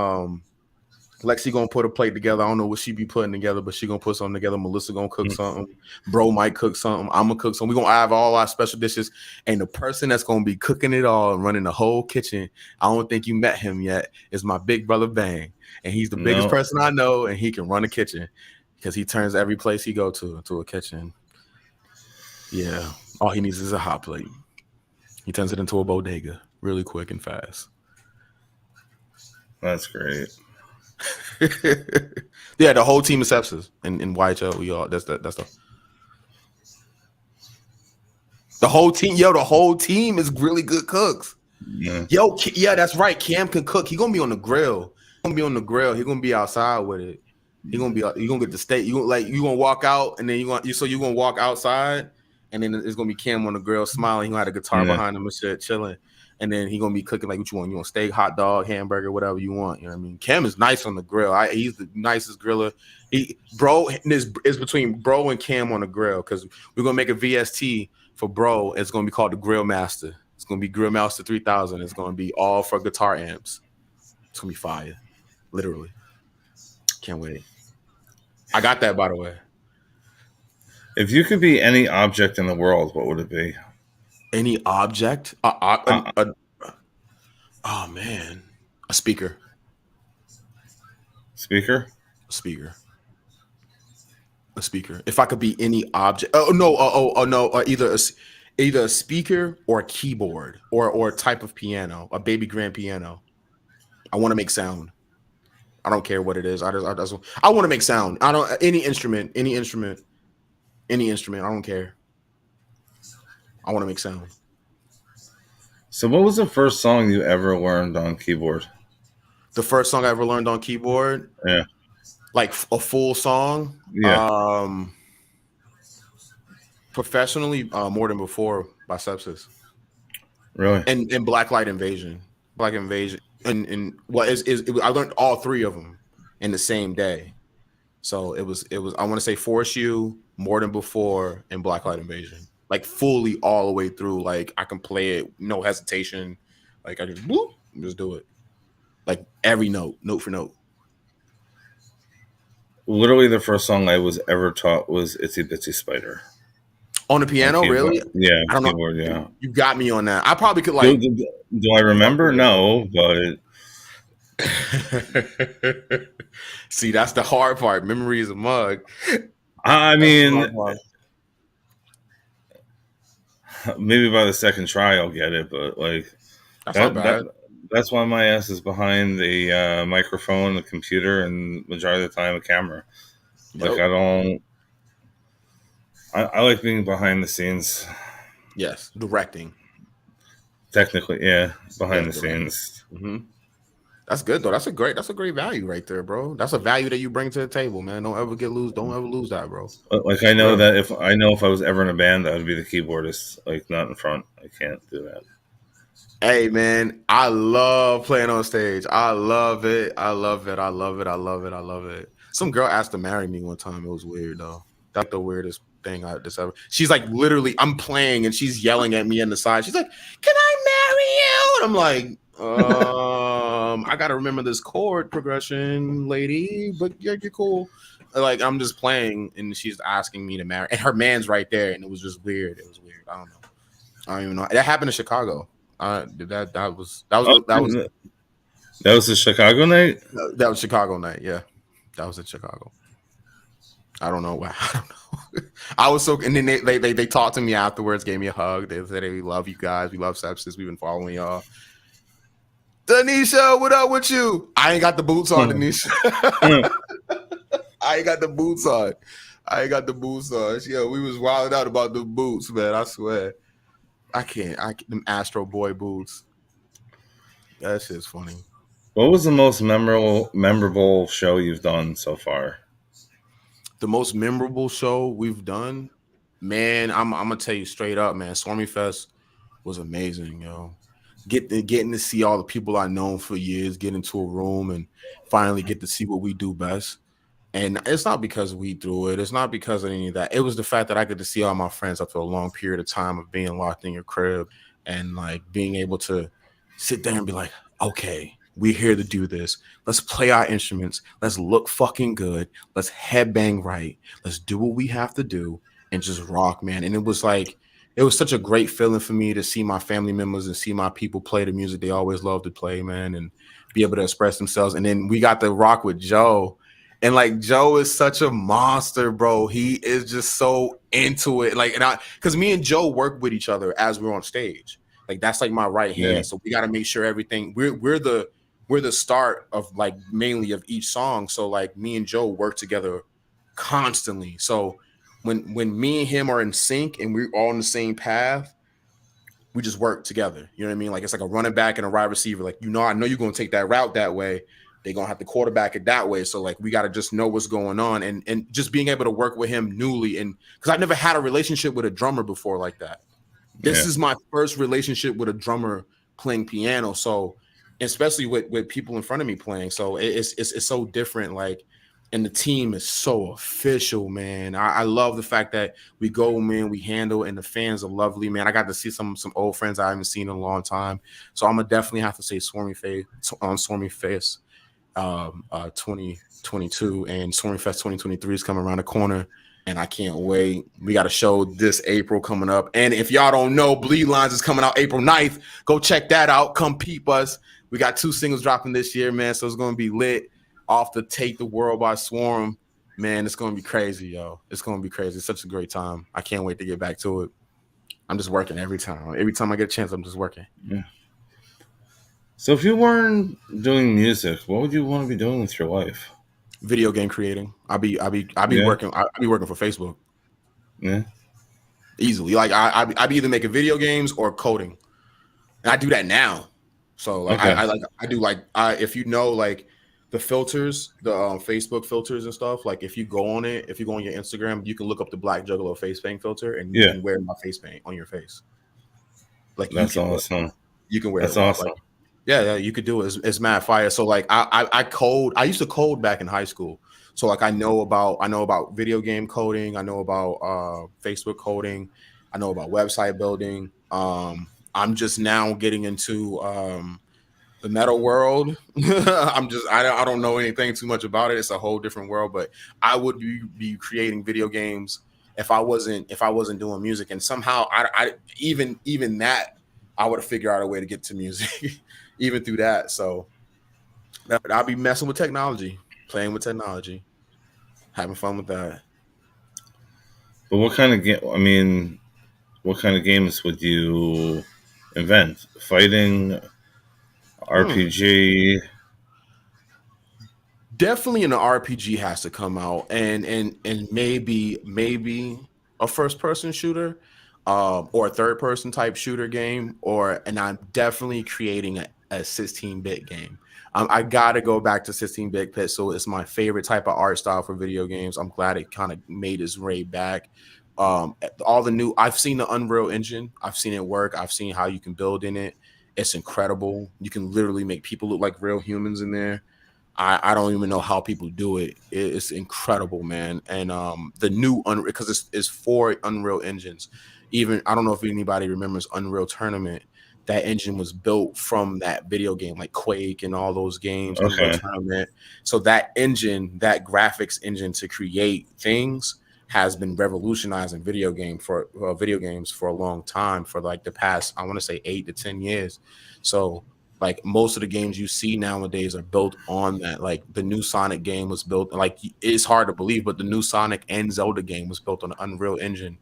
Lexi gonna put a plate together. I don't know what she be putting together, but she gonna put something together. Melissa gonna cook something. Bro might cook something. I'm gonna cook something. We gonna have all our special dishes. And the person that's gonna be cooking it all and running the whole kitchen, I don't think you met him yet, is my big brother Bang. And he's the biggest No. person I know, and he can run a kitchen because he turns every place he go to into a kitchen. Yeah. All he needs is a hot plate. He turns it into a bodega really quick and fast. That's great. Yeah, the whole team is sepsis in YHL. We all that's the whole team. Yo, the whole team is really good cooks. Yeah. Yo, yeah, that's right. Cam can cook. He gonna be on the grill. He gonna be on the grill. He gonna be outside with it. He gonna get the steak. You gonna walk out and then you gonna walk outside and then it's gonna be Cam on the grill smiling. He gonna have a guitar Yeah. behind him and shit, chilling. And then he gonna be cooking like what you want. You want steak, hot dog, hamburger, whatever you want. You know what I mean? Cam is nice on the grill. He's the nicest griller. Bro is between bro and Cam on the grill because we're gonna make a VST for bro. It's gonna be called the Grill Master. It's gonna be Grill Master 3000. It's gonna be all for guitar amps. It's gonna be fire, literally. Can't wait. I got that, by the way. If you could be any object in the world, what would it be? Any object? Oh man, a speaker. Speaker? A speaker. A speaker. If I could be any object. Oh no. No. Either a speaker or a keyboard or a type of piano, a baby grand piano. I want to make sound. I don't care what it is. I want to make sound. I don't any instrument. I don't care. I want to make sound. So, what was the first song you ever learned on keyboard? The first song I ever learned on keyboard, Yeah. like a full song, Yeah. professionally, More Than Before by Sepsis, Really? and Black Invasion, and what I learned all three of them in the same day. So it was I want to say Force You, More Than Before, and Black Light Invasion, like fully all the way through. Like I can play it, no hesitation. Like I just whoop, just do it, like every note for note. Literally, the first song I was ever taught was "Itsy Bitsy Spider." On the on piano, keyboard. really? Yeah, I don't know. keyboard. Yeah. You got me on that. I probably could Do, like. do, do I remember? No, but See, that's the hard part. Memory is a mug. I That's the mean, hard part. maybe by the second try I'll get it. But like That's not that bad. that's why my ass is behind the microphone, the computer, and majority of the time a camera. Like Yep. I don't. I like being behind the scenes. Yes. Directing. Technically, yeah, behind Yes, the directing. scenes. Hmm. That's good though. That's a great value right there, bro. That's a value that you bring to the table, man. Don't ever lose that, bro. But, like I know Real. that if I was ever in a band, that would be the keyboardist. Like not in front. I can't do that. Hey man, I love playing on stage. I love it. I love it. I love it. I love it. I love it. Some girl asked to marry me one time. It was weird though. That's the weirdest thing I just ever. She's like literally, I'm playing and she's yelling at me in the side. She's like, "Can I marry you?" And I'm like, I gotta remember this chord progression, lady. But yeah, you're cool. Like I'm just playing and she's asking me to marry, and her man's right there, and it was just weird. It was weird. I don't know. I don't even know. That happened in Chicago. Oh, that was the Chicago night. That was Chicago night. Yeah, that was in Chicago. I don't know why. I don't know. I was so, and then they talked to me afterwards, gave me a hug. They said, "Hey, we love you guys. We love Sepsis. We've been following y'all." Denisha, what up with you? I ain't got the boots on, Denisha. I ain't got the boots on. I ain't got the boots on. Yeah, we was wilding out about the boots, man. I swear. I can't. Them Astro Boy boots. That shit's funny. What was the most memorable show you've done so far? The most memorable show we've done, man. I'm gonna tell you straight up, man. Swarmy Fest was amazing, yo. Getting to see all the people I've known for years get into a room and finally get to see what we do best. And it's not because we threw it. It's not because of any of that. It was the fact that I get to see all my friends after a long period of time of being locked in your crib and like being able to sit there and be like, okay, we're here to do this. Let's play our instruments. Let's look fucking good. Let's headbang right. Let's do what we have to do and just rock, man. And it was like, it was such a great feeling for me to see my family members and see my people play the music they always love to play, man, and be able to express themselves. And then we got to rock with Joe. And like Joe is such a monster, bro. He is just so into it. Like, and because me and Joe work with each other as we're on stage. Like that's like my right hand. Yeah. So we got to make sure everything. We're the start of like mainly of each song. So like me and Joe work together constantly. So when me and him are in sync and we're all on the same path, we just work together. You know what I mean? Like it's like a running back and a wide receiver. Like, I know you're going to take that route that way. They're going to have to quarterback it that way. So like we got to just know what's going on and just being able to work with him newly. And because I've never had a relationship with a drummer before like that. This is my first relationship with a drummer playing piano. So especially with people in front of me playing. So it's so different. Like, and the team is so official, man. I love the fact that we go, man, we handle, and the fans are lovely, man. I got to see some old friends I haven't seen in a long time. So I'm gonna definitely have to say Swarmy Face 2022 and Swarmy Fest 2023 is coming around the corner. And I can't wait. We got a show this April coming up. And if y'all don't know, Bleed Lines is coming out April 9th. Go check that out. Come peep us. We got 2 singles dropping this year, man. So it's going to be lit. Off the Take the World by Swarm. Man, it's going to be crazy, yo. It's going to be crazy. It's such a great time. I can't wait to get back to it. I'm just working every time. Every time I get a chance, I'm just working. Yeah. So if you weren't doing music, what would you want to be doing with your life? Video game creating. I'll be working for Facebook. Yeah. Easily. Like I be either making video games or coding. And I do that now. So like okay. If you know like the filters, the Facebook filters and stuff, like if you go on your Instagram, you can look up the Black Juggalo face paint filter and you can wear my face paint on your face. Like that's awesome. You can wear that's awesome. Like, yeah, you could do it. It's mad fire. So like I code. I used to code back in high school. So like I know about video game coding. I know about Facebook coding. I know about website building. I'm just now getting into the metal world. I don't know anything too much about it. It's a whole different world. But I would be creating video games if I wasn't doing music, and somehow I even that I would figure out a way to get to music even through that. So I'll be messing with technology, playing with technology, having fun with that. But what kind of game? I mean, what kind of games would you invent? Fighting, Hmm. RPG. Definitely an RPG has to come out, and maybe a first person shooter, or a third person type shooter game, and I'm definitely creating a 16-bit game. I gotta go back to 16-bit pixel. It's my favorite type of art style for video games. I'm glad it kind of made its way back. All the new I've seen the Unreal Engine. I've seen it work. I've seen how you can build in it. It's incredible. You can literally make people look like real humans in there. I don't even know how people do it. It's incredible, man. And the new Unreal, because it's 4 Unreal engines. Even I don't know if anybody remembers Unreal Tournament. That engine was built from that video game, like Quake and all those games, Unreal Okay. Tournament. So that engine, that graphics engine to create things, has been revolutionizing video games for a long time, for like the past, I want to say 8 to 10 years. So like most of the games you see nowadays are built on that. Like the new Sonic game was built, like it's hard to believe, but the new Sonic and Zelda game was built on the Unreal Engine,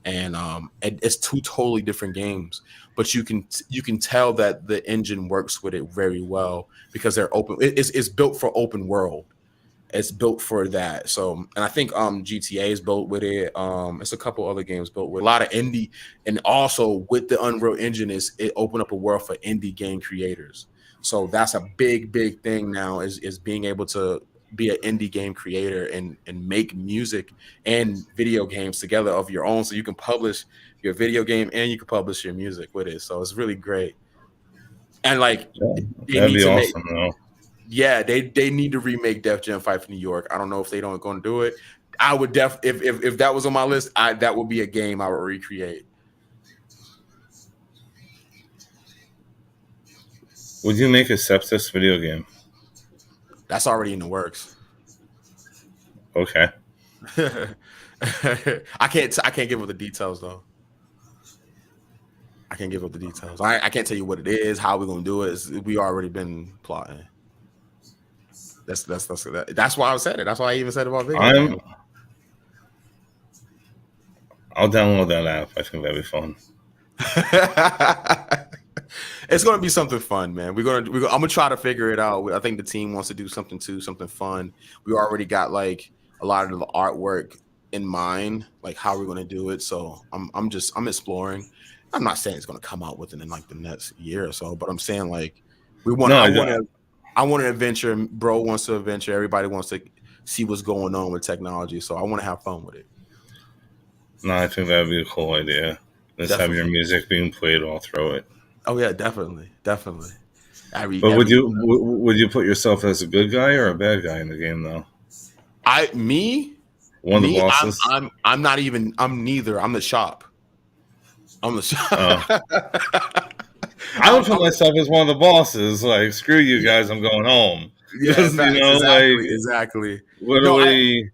and it's 2 totally different games. But you can tell that the engine works with it very well because they're open. It's built for open world. It's built for that. So, and I think GTA is built with it. It's a couple other games built with a lot of indie, and also with the Unreal Engine is it opened up a world for indie game creators. So that's a big thing now, is being able to be an indie game creator and make music and video games together of your own, so you can publish your video game and you can publish your music with it. So it's really great. And like Yeah, they that'd need be to make awesome, though. yeah, they need to remake Def Jam Fight for New York. I don't know if they don't going to do it. I would if that was on my list, that would be a game I would recreate. Would you make a sepsis video game? That's already in the works. Okay. I can't give up the details though. I can't give up the details. I can't tell you what it is, how we're gonna do it. We already been plotting. That's why I said it. That's why I even said about video I'm. games. I'll download that app. I think that'd be fun. It's gonna be something fun, man. I'm gonna try to figure it out. I think the team wants to do something too, something fun. We already got like a lot of the artwork in mind, like how we're gonna do it. So I'm exploring. I'm not saying it's gonna come out within like the next year or so, but I'm saying like we want. No, I want an adventure. Bro wants to adventure. Everybody wants to see what's going on with technology. So I want to have fun with it. no, I think that'd be a cool idea. Just have your Definitely. music being played all through it. Oh yeah, definitely. But would Every you would you put yourself as a good guy or a bad guy in the game though? I me One of the me bosses. I'm not even, I'm neither. I'm the shop. I'm the Uh, shop. I would put myself as one of the bosses. Like, screw you guys, I'm going home. Yeah, Just facts. like Exactly. No, literally.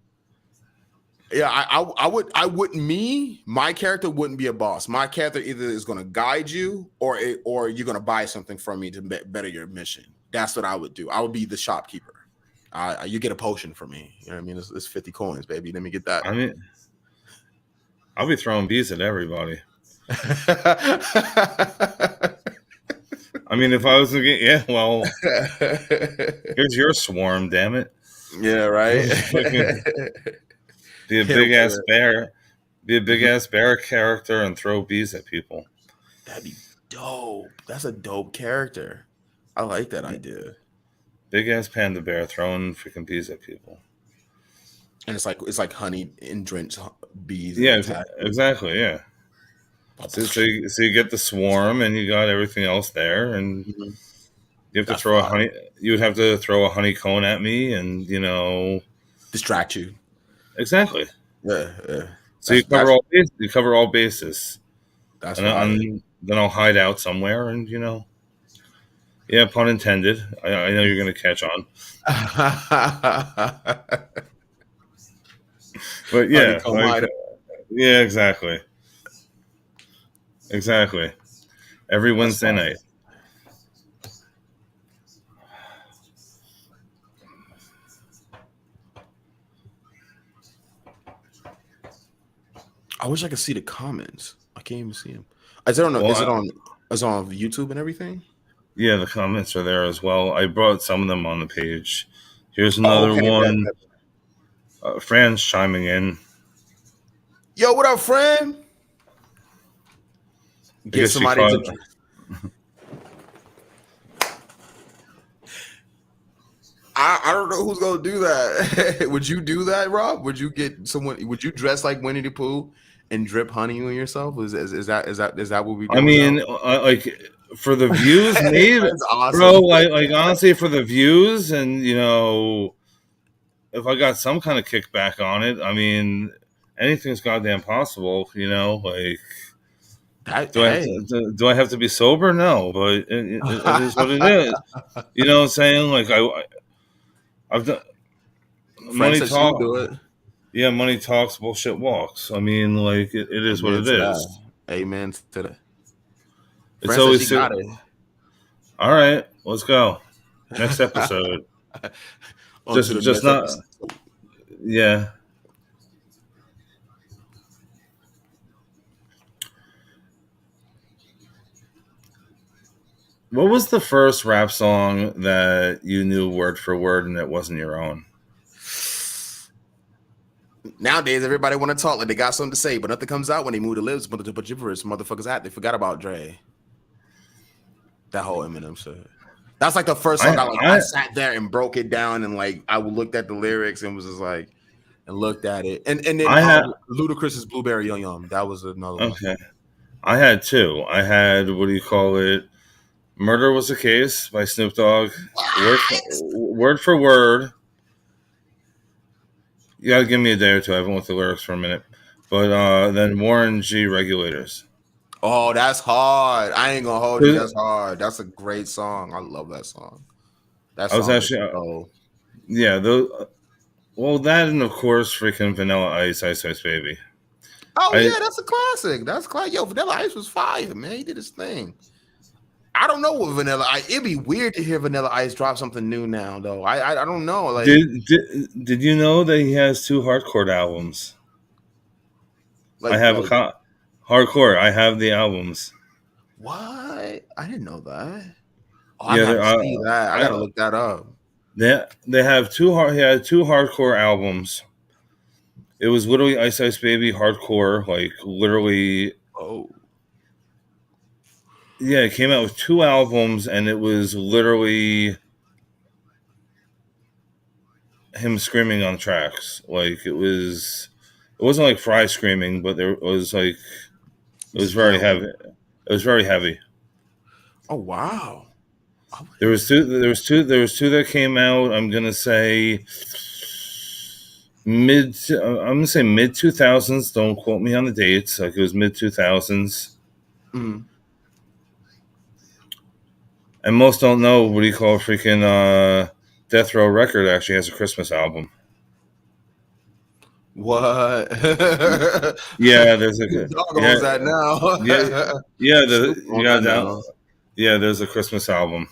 I wouldn't, my character wouldn't be a boss. My character either is going to guide you, or you're going to buy something from me to better your mission. That's what I would do. I would be the shopkeeper. You get a potion from me. You know what I mean? It's 50 coins, baby. Let me get that. I mean, I'll be throwing bees at everybody. I mean, if I was to get, yeah, well, here's your swarm, damn it. Yeah, right. Fucking be a Hit 'em big with ass it. bear, be a big Mhm. ass bear character and throw bees at people. That'd be dope. That's a dope character. I like that idea. Big ass panda bear throwing freaking bees at people. And it's like honey and drenched bees and Yeah, attack. exactly. Yeah. So you get the swarm and you got everything else there, and Mhm. you have to That's throw a fire. honey. You would have to throw a honey cone at me, and Distract you. exactly. Yeah. So That's that's you cover all bases, that's and fire. then I'll hide out somewhere, and yeah, pun intended. I know you're gonna catch on, but yeah, Honeycomb like hideout. Yeah, exactly. Exactly. Every That's Wednesday fine. night. I wish I could see the comments. I can't even see them. Is it on? Well, Is it on? Is it on YouTube and everything? yeah, the comments are there as well. I brought some of them on the page. Here's Oh, another okay. Bet, one. bet. Fran's chiming in. Yo, what up, friend? I Get guess she somebody caught. to. I don't know who's gonna do that. Would you do that, Rob? Would you get someone? Would you dress like Winnie the Pooh and drip honey on yourself? Is that what we I doing now? mean, like for the views, maybe, That's bro. awesome. Like honestly, for the views, and if I got some kind of kickback on it, I mean, anything's goddamn possible. Like That do I have hey, to do I have to be sober? No, but it is what it is. You know what I'm saying? Like I've done friend money said she would talk. do it. Yeah, money talks, bullshit walks. I mean, like it is what Amen it to that. is. Amen to that. It's Friend said she always got it. all right. Let's go. Next episode. On to the Just next not. episode. Yeah. What was the first rap song that you knew word for word and it wasn't your own? Nowadays, everybody want to talk like they got something to say, but nothing comes out when they move the lips. But gibberish, motherfuckers act. They forgot about Dre. That whole Eminem shit. That's like the first song I I sat there and broke it down and like I looked at the lyrics and was just like and looked at it. And then I had Ludacris's Blueberry Yum Yum. That was another one. okay. I had two. I had what do you call it? Murder Was the Case by Snoop Dogg. Word for word. You gotta give me a day or two. I haven't looked at the lyrics for a minute. But then Warren G Regulators. Oh, that's hard. I ain't gonna hold you. I That's hard. That's a great song. I love that song. That was song is actually so. yeah, well that and of course freaking Vanilla Ice, Ice Ice Baby. Oh I yeah, that's a classic. That's classic. Yo, Vanilla Ice was fire, man. He did his thing. I don't know what Vanilla Ice. It'd be weird to hear Vanilla Ice drop something new now, though. I don't know. Like did you know that he has two hardcore albums? I like have like hardcore. I have the albums. what? I didn't know that. Oh, I Yeah, gotta see that. I gotta I, look that up. they have two hard. He had two hardcore albums. It was literally Ice Ice Baby hardcore, like literally. Oh, Yeah, it came out with two albums, and it was literally him screaming on tracks. Like it wasn't like Fry screaming, but there was like it was just very yelling. heavy. It was very heavy. Oh wow. There was two. There was two. There was two that came out. I'm gonna say mid. I'm gonna say mid 2000s. Don't quote me on the dates. Like it was mid 2000s. Mm. And most don't know what do you call freaking Death Row Record actually has a Christmas album. What? Yeah, there's a Dog yeah owns that yeah now. yeah Snoop you owns got that down. now. Yeah, there's a Christmas album.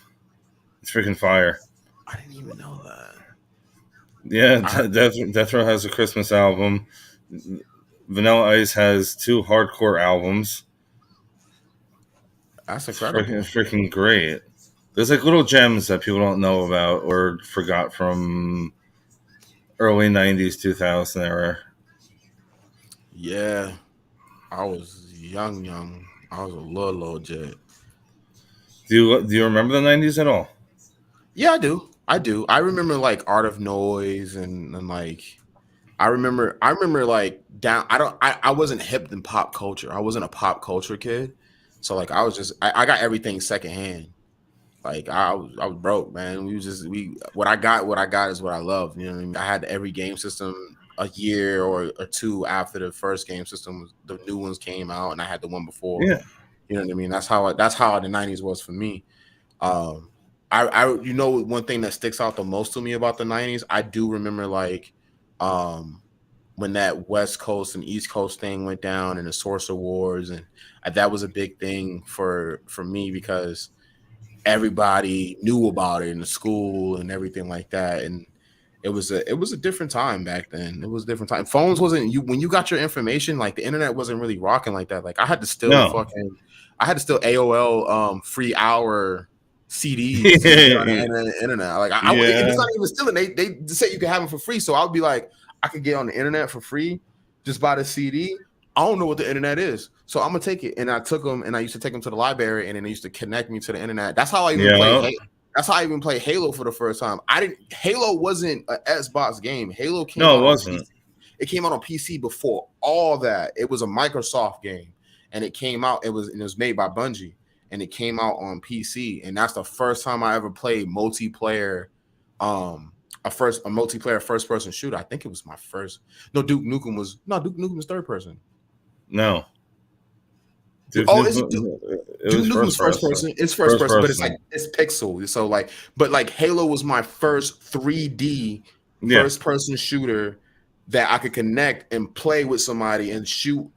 It's freaking fire. I didn't even know that. Yeah, I, Death Row has a Christmas album. Vanilla Ice has two hardcore albums. that's It's incredible. freaking great. There's like little gems that people don't know about or forgot from early '90s, 2000 era. Yeah, I was young. I was a little jet. Do you remember the '90s at all? Yeah, I do. I do. I remember like Art of Noise and like I remember like down I wasn't hip in pop culture. I wasn't a pop culture kid. So like I got everything secondhand. Like I was broke, man. We what I got is what I love. You know what I mean? I had every game system a year or two after the first game system the new ones came out, and I had the one before. Yeah. You know what I mean? That's how the 90s was for me. Um one thing that sticks out the most to me about the 90s, I do remember like when that West Coast and East Coast thing went down and the Sorcerer Wars, and that was a big thing for me because everybody knew about it in the school and everything like that. And it was a different time back then. It was a different time. Phones wasn't you when you got your information, like the internet wasn't really rocking like that. Like No. I had to still AOL free hour CDs to get on the internet. Like and Yeah. it's not even stealing. They say you can have them for free. So I'll be like, I could get on the internet for free, just buy the CD. I don't know what the internet is, so I'm gonna take it. And I took them, and I used to take them to the library, and then they used to connect me to the internet. That's how I even played. Yeah. That's how I even played Halo for the first time. I didn't. Halo wasn't an Xbox game. Halo came No, it out on PC. wasn't. It came out on PC before all that. It was a Microsoft game, and it came out. It was made by Bungie, and it came out on PC. And that's the first time I ever played multiplayer. A multiplayer first person shooter. I think it was my first. Duke Nukem was third person. No. Duke It was Nukem was first person. It's first person, but it's like it's pixel. So but Halo was my first 3D first person shooter that I could connect and play with somebody and shoot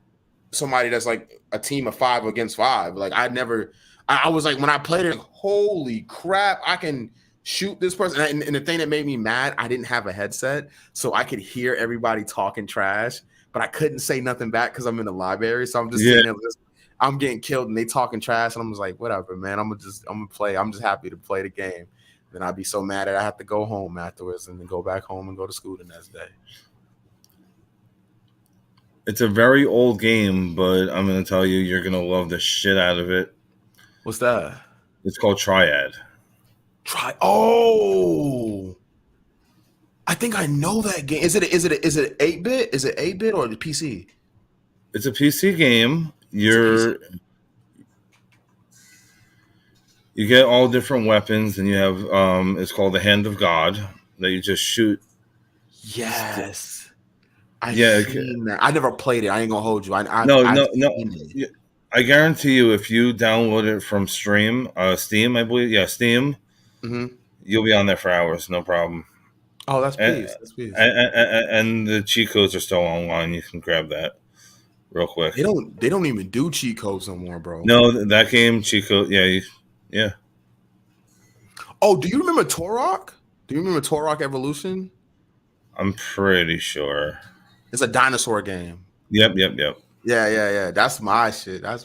somebody that's like a team of 5 against 5. Like I was like, when I played it, holy crap, I can shoot this person. And the thing that made me mad, I didn't have a headset, so I could hear everybody talking trash, but I couldn't say nothing back because I'm in the library. So I'm just sitting there, I'm getting killed and they talking trash, and I'm just like, whatever, man. I'm gonna play. I'm just happy to play the game. Then I'd be so mad that I have to go home afterwards and then go back home and go to school the next day. It's a very old game, but I'm going to tell you, you're going to love the shit out of it. What's that? It's called Triad. Oh, I think I know that game. Is it 8-bit? Is it 8-bit or the PC? It's a PC game. You get all different weapons, and you have it's called the Hand of God that you just shoot. Yes. Seen that. I never played it. I ain't gonna hold you. No. I guarantee you, if you download it from Steam, I believe, Steam, you'll be on there for hours, no problem. Oh, that's peace. That's peace. And the cheat codes are still online. You can grab that real quick. They don't even do cheat codes no more, bro. No, that game cheat code. Yeah. Oh, do you remember Turok? Do you remember Turok Evolution? I'm pretty sure. It's a dinosaur game. Yep. Yeah. That's my shit. Yeah,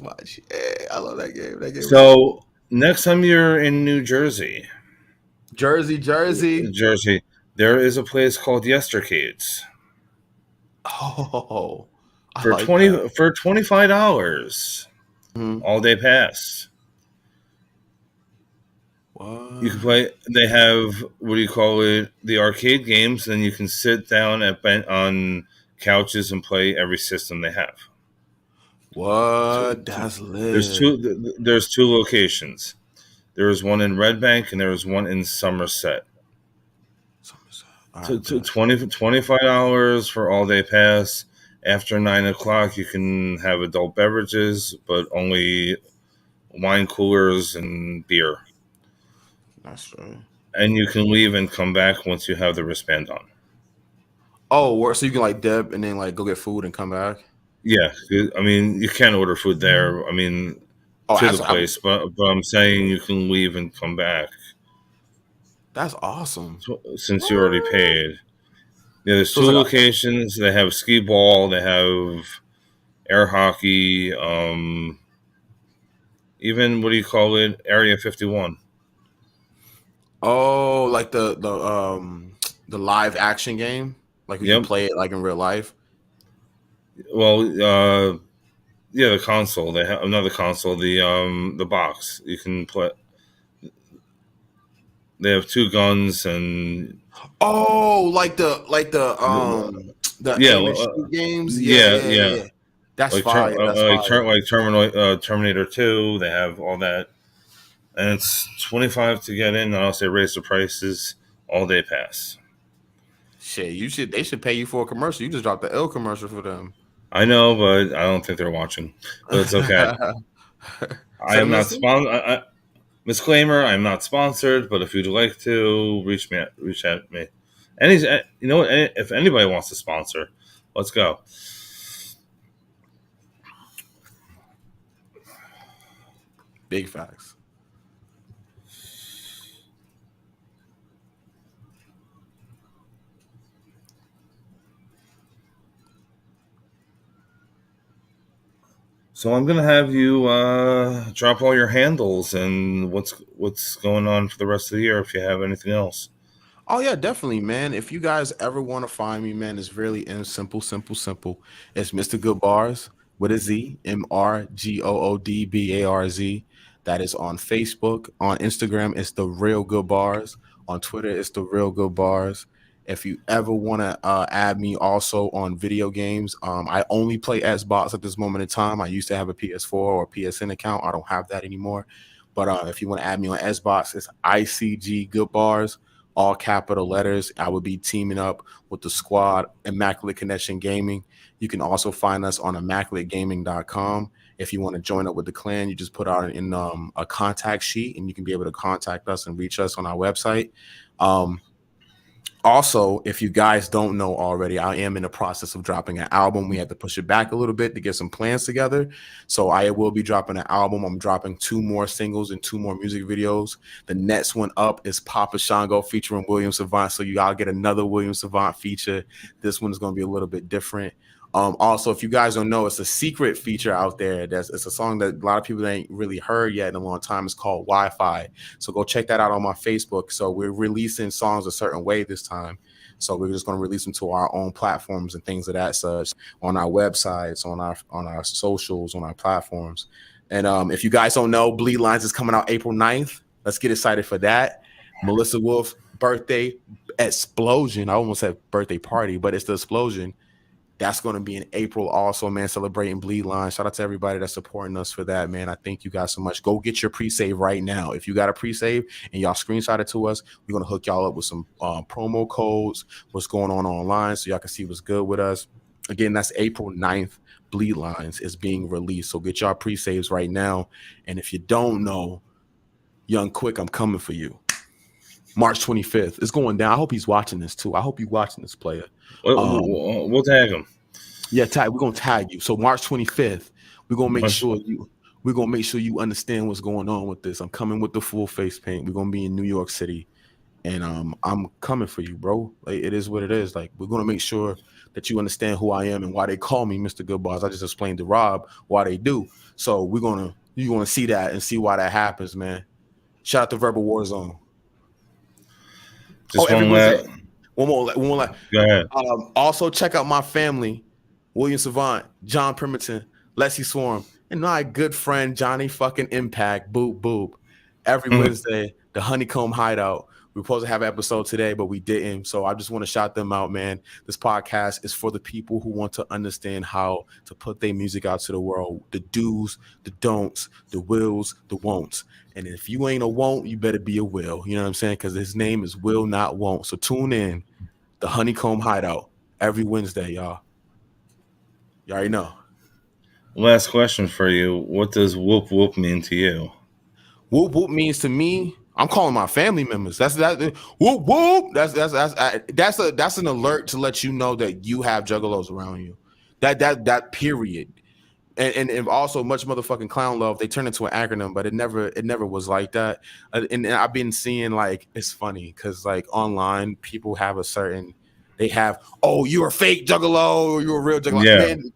I love that game. So next time you're in New Jersey, Jersey, there is a place called Yestercades. Oh, for $25, all day pass. What? You can play. They have the arcade games, and you can sit down on couches and play every system they have. What? That's lit. There's two locations. There is one in Red Bank, and there is one in Somerset. Right, $25 for all day pass. After 9 o'clock, you can have adult beverages, but only wine coolers and beer. That's right. And you can leave and come back once you have the wristband on. Oh, so you can dip and then go get food and come back? Yeah, I mean, you can order food there. I mean, to the place, but I'm saying you can leave and come back. That's awesome. Since you already paid. Yeah, there's two locations. They have skee ball. They have air hockey. Even Area 51. Oh, like the live action game, like you play it like in real life. Well, the console. They have another console. The box you can play. They have two guns and the aim and shoot games. Yeah. That's fire. Terminator 2. They have all that, and it's $25 to get in. Unless they raise the prices, all day pass. Shit, they should pay you for a commercial. You just dropped the L commercial for them. I know, but I don't think they're watching. But it's okay. I am not sponsored. Disclaimer: I'm not sponsored, but if you'd like to reach at me, if anybody wants to sponsor, Let's go. Big facts. So I'm gonna have you drop all your handles and what's going on for the rest of the year if you have anything else. Oh yeah, definitely, man. If you guys ever want to find me, man, it's really in simple. It's Mr. Goodbarz with a Z, MrGoodbarz. That is on Facebook. On Instagram, it's the real Goodbarz. On Twitter, it's the real Goodbarz. If you ever want to add me also on video games, I only play Xbox at this moment in time. I used to have a PS4 or PSN account. I don't have that anymore. But if you want to add me on Xbox, it's ICG Goodbarz, all capital letters. I would be teaming up with the squad, Immaculate Connection Gaming. You can also find us on immaculategaming.com. If you want to join up with the clan, you just put out in a contact sheet and you can be able to contact us and reach us on our website. Also, if you guys don't know already, I am in the process of dropping an album. We had to push it back a little bit to get some plans together. So I will be dropping an album. I'm dropping 2 more singles and 2 more music videos. The next one up is Papa Shango featuring William Savant. So you all get another William Savant feature. This one is going to be a little bit different. Also, if you guys don't know, it's a secret feature out there. It's a song that a lot of people ain't really heard yet in a long time. It's called Wi-Fi. So go check that out on my Facebook. So we're releasing songs a certain way this time. So we're just going to release them to our own platforms and things of that such on our websites, on our socials, on our platforms. And if you guys don't know, Bleed Lines is coming out April 9th. Let's get excited for that. Melissa Wolf's birthday explosion. I almost said birthday party, but it's the explosion. That's going to be in April also, man, celebrating Bleed Line. Shout out to everybody that's supporting us for that, man. I thank you guys so much. Go get your pre-save right now. If you got a pre-save and y'all screenshot it to us, we're going to hook y'all up with some promo codes, what's going on online so y'all can see what's good with us. Again, that's April 9th. Bleed Lines is being released. So get y'all pre-saves right now. And if you don't know, Young Quick, I'm coming for you. March 25th. It's going down. I hope he's watching this too. I hope you're watching this, player. We'll tag him. Yeah, we're gonna tag you. So March 25th, we're gonna make sure you understand what's going on with this. I'm coming with the full face paint. We're gonna be in New York City, and I'm coming for you, bro. Like, it is what it is. Like, we're gonna make sure that you understand who I am and why they call me Mr. Goodbarz. I just explained to Rob why they do. So you're gonna see that and see why that happens, man. Shout out to Verbal Warzone. Just Every one Wednesday. last. One more. Go ahead. Also, check out my family: William Savant, John Primerton, Leslie Swarm, and my good friend Johnny fucking Impact. Boop boop. Every Wednesday, the Honeycomb Hideout. We were supposed to have an episode today, but we didn't. So I just want to shout them out, man. This podcast is for the people who want to understand how to put their music out to the world. The do's, the don'ts, the wills, the won'ts. And if you ain't a won't, you better be a will. You know what I'm saying? Because his name is Will Not Won't. So tune in, the Honeycomb Hideout, every Wednesday, y'all. You already know. Last question for you. What does whoop whoop mean to you? Whoop whoop means to me, I'm calling my family members. That's that. Whoop whoop. That's an alert to let you know that you have juggalos around you. That period. And also much motherfucking clown love. They turned into an acronym, but it never was like that. And I've been seeing, like, it's funny because, like, online people have oh, you're a fake juggalo, or you're a real juggalo. Yeah. Man,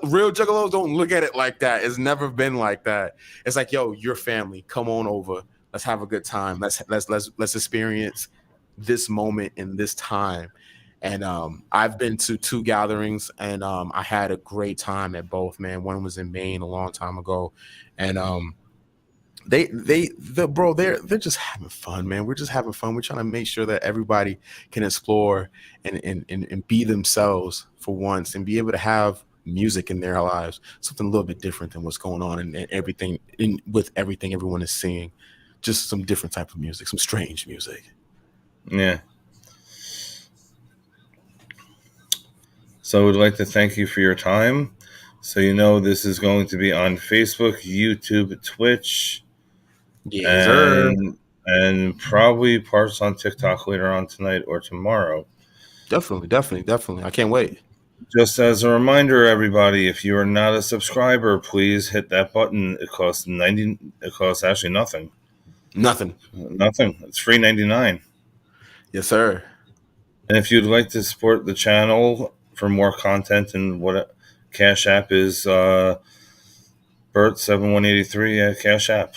real juggalos don't look at it like that. It's never been like that. It's like, yo, you're family. Come on over. Let's have a good time. Let's experience this moment in this time. And I've been to 2 gatherings, and I had a great time at both, man. One was in Maine a long time ago, and they're just having fun, man. We're just having fun. We're trying to make sure that everybody can explore and be themselves for once, and be able to have music in their lives, something a little bit different than what's going on and everything with everything everyone is seeing. Just some different type of music, some strange music. Yeah. So we'd like to thank you for your time. So this is going to be on Facebook, YouTube, Twitch, and probably parts on TikTok later on tonight or tomorrow. Definitely. I can't wait. Just as a reminder, everybody, if you are not a subscriber, please hit that button. It costs 90. It costs actually nothing. Nothing. Nothing. It's free 99. Yes, sir. And if you'd like to support the channel for more content, and what Cash App is, Bert7183 at Cash App.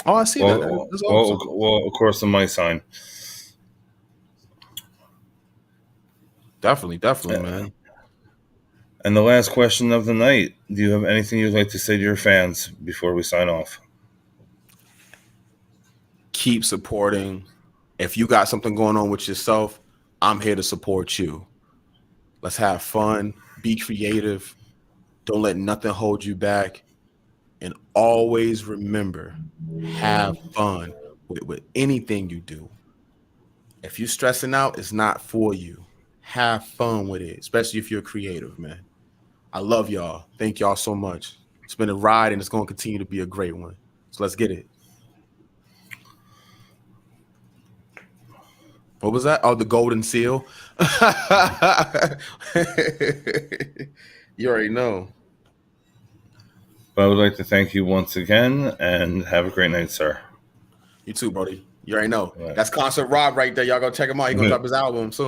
Oh, I see that. That's awesome. Well, of course, the money sign. Definitely, man. And the last question of the night: do you have anything you'd like to say to your fans before we sign off? Keep supporting. If you got something going on with yourself, I'm here to support you. Let's have fun. Be creative. Don't let nothing hold you back. And always remember, have fun with anything you do. If you're stressing out, it's not for you. Have fun with it, especially if you're creative, man. I love y'all. Thank y'all so much. It's been a ride, and it's going to continue to be a great one. So let's get it. What was that? Oh, the golden seal. You already know. But I would like to thank you once again, and have a great night, sir. You too, Brody. You already know. Right. That's Concert Rob right there. Y'all go check him out. He's going to drop his album soon.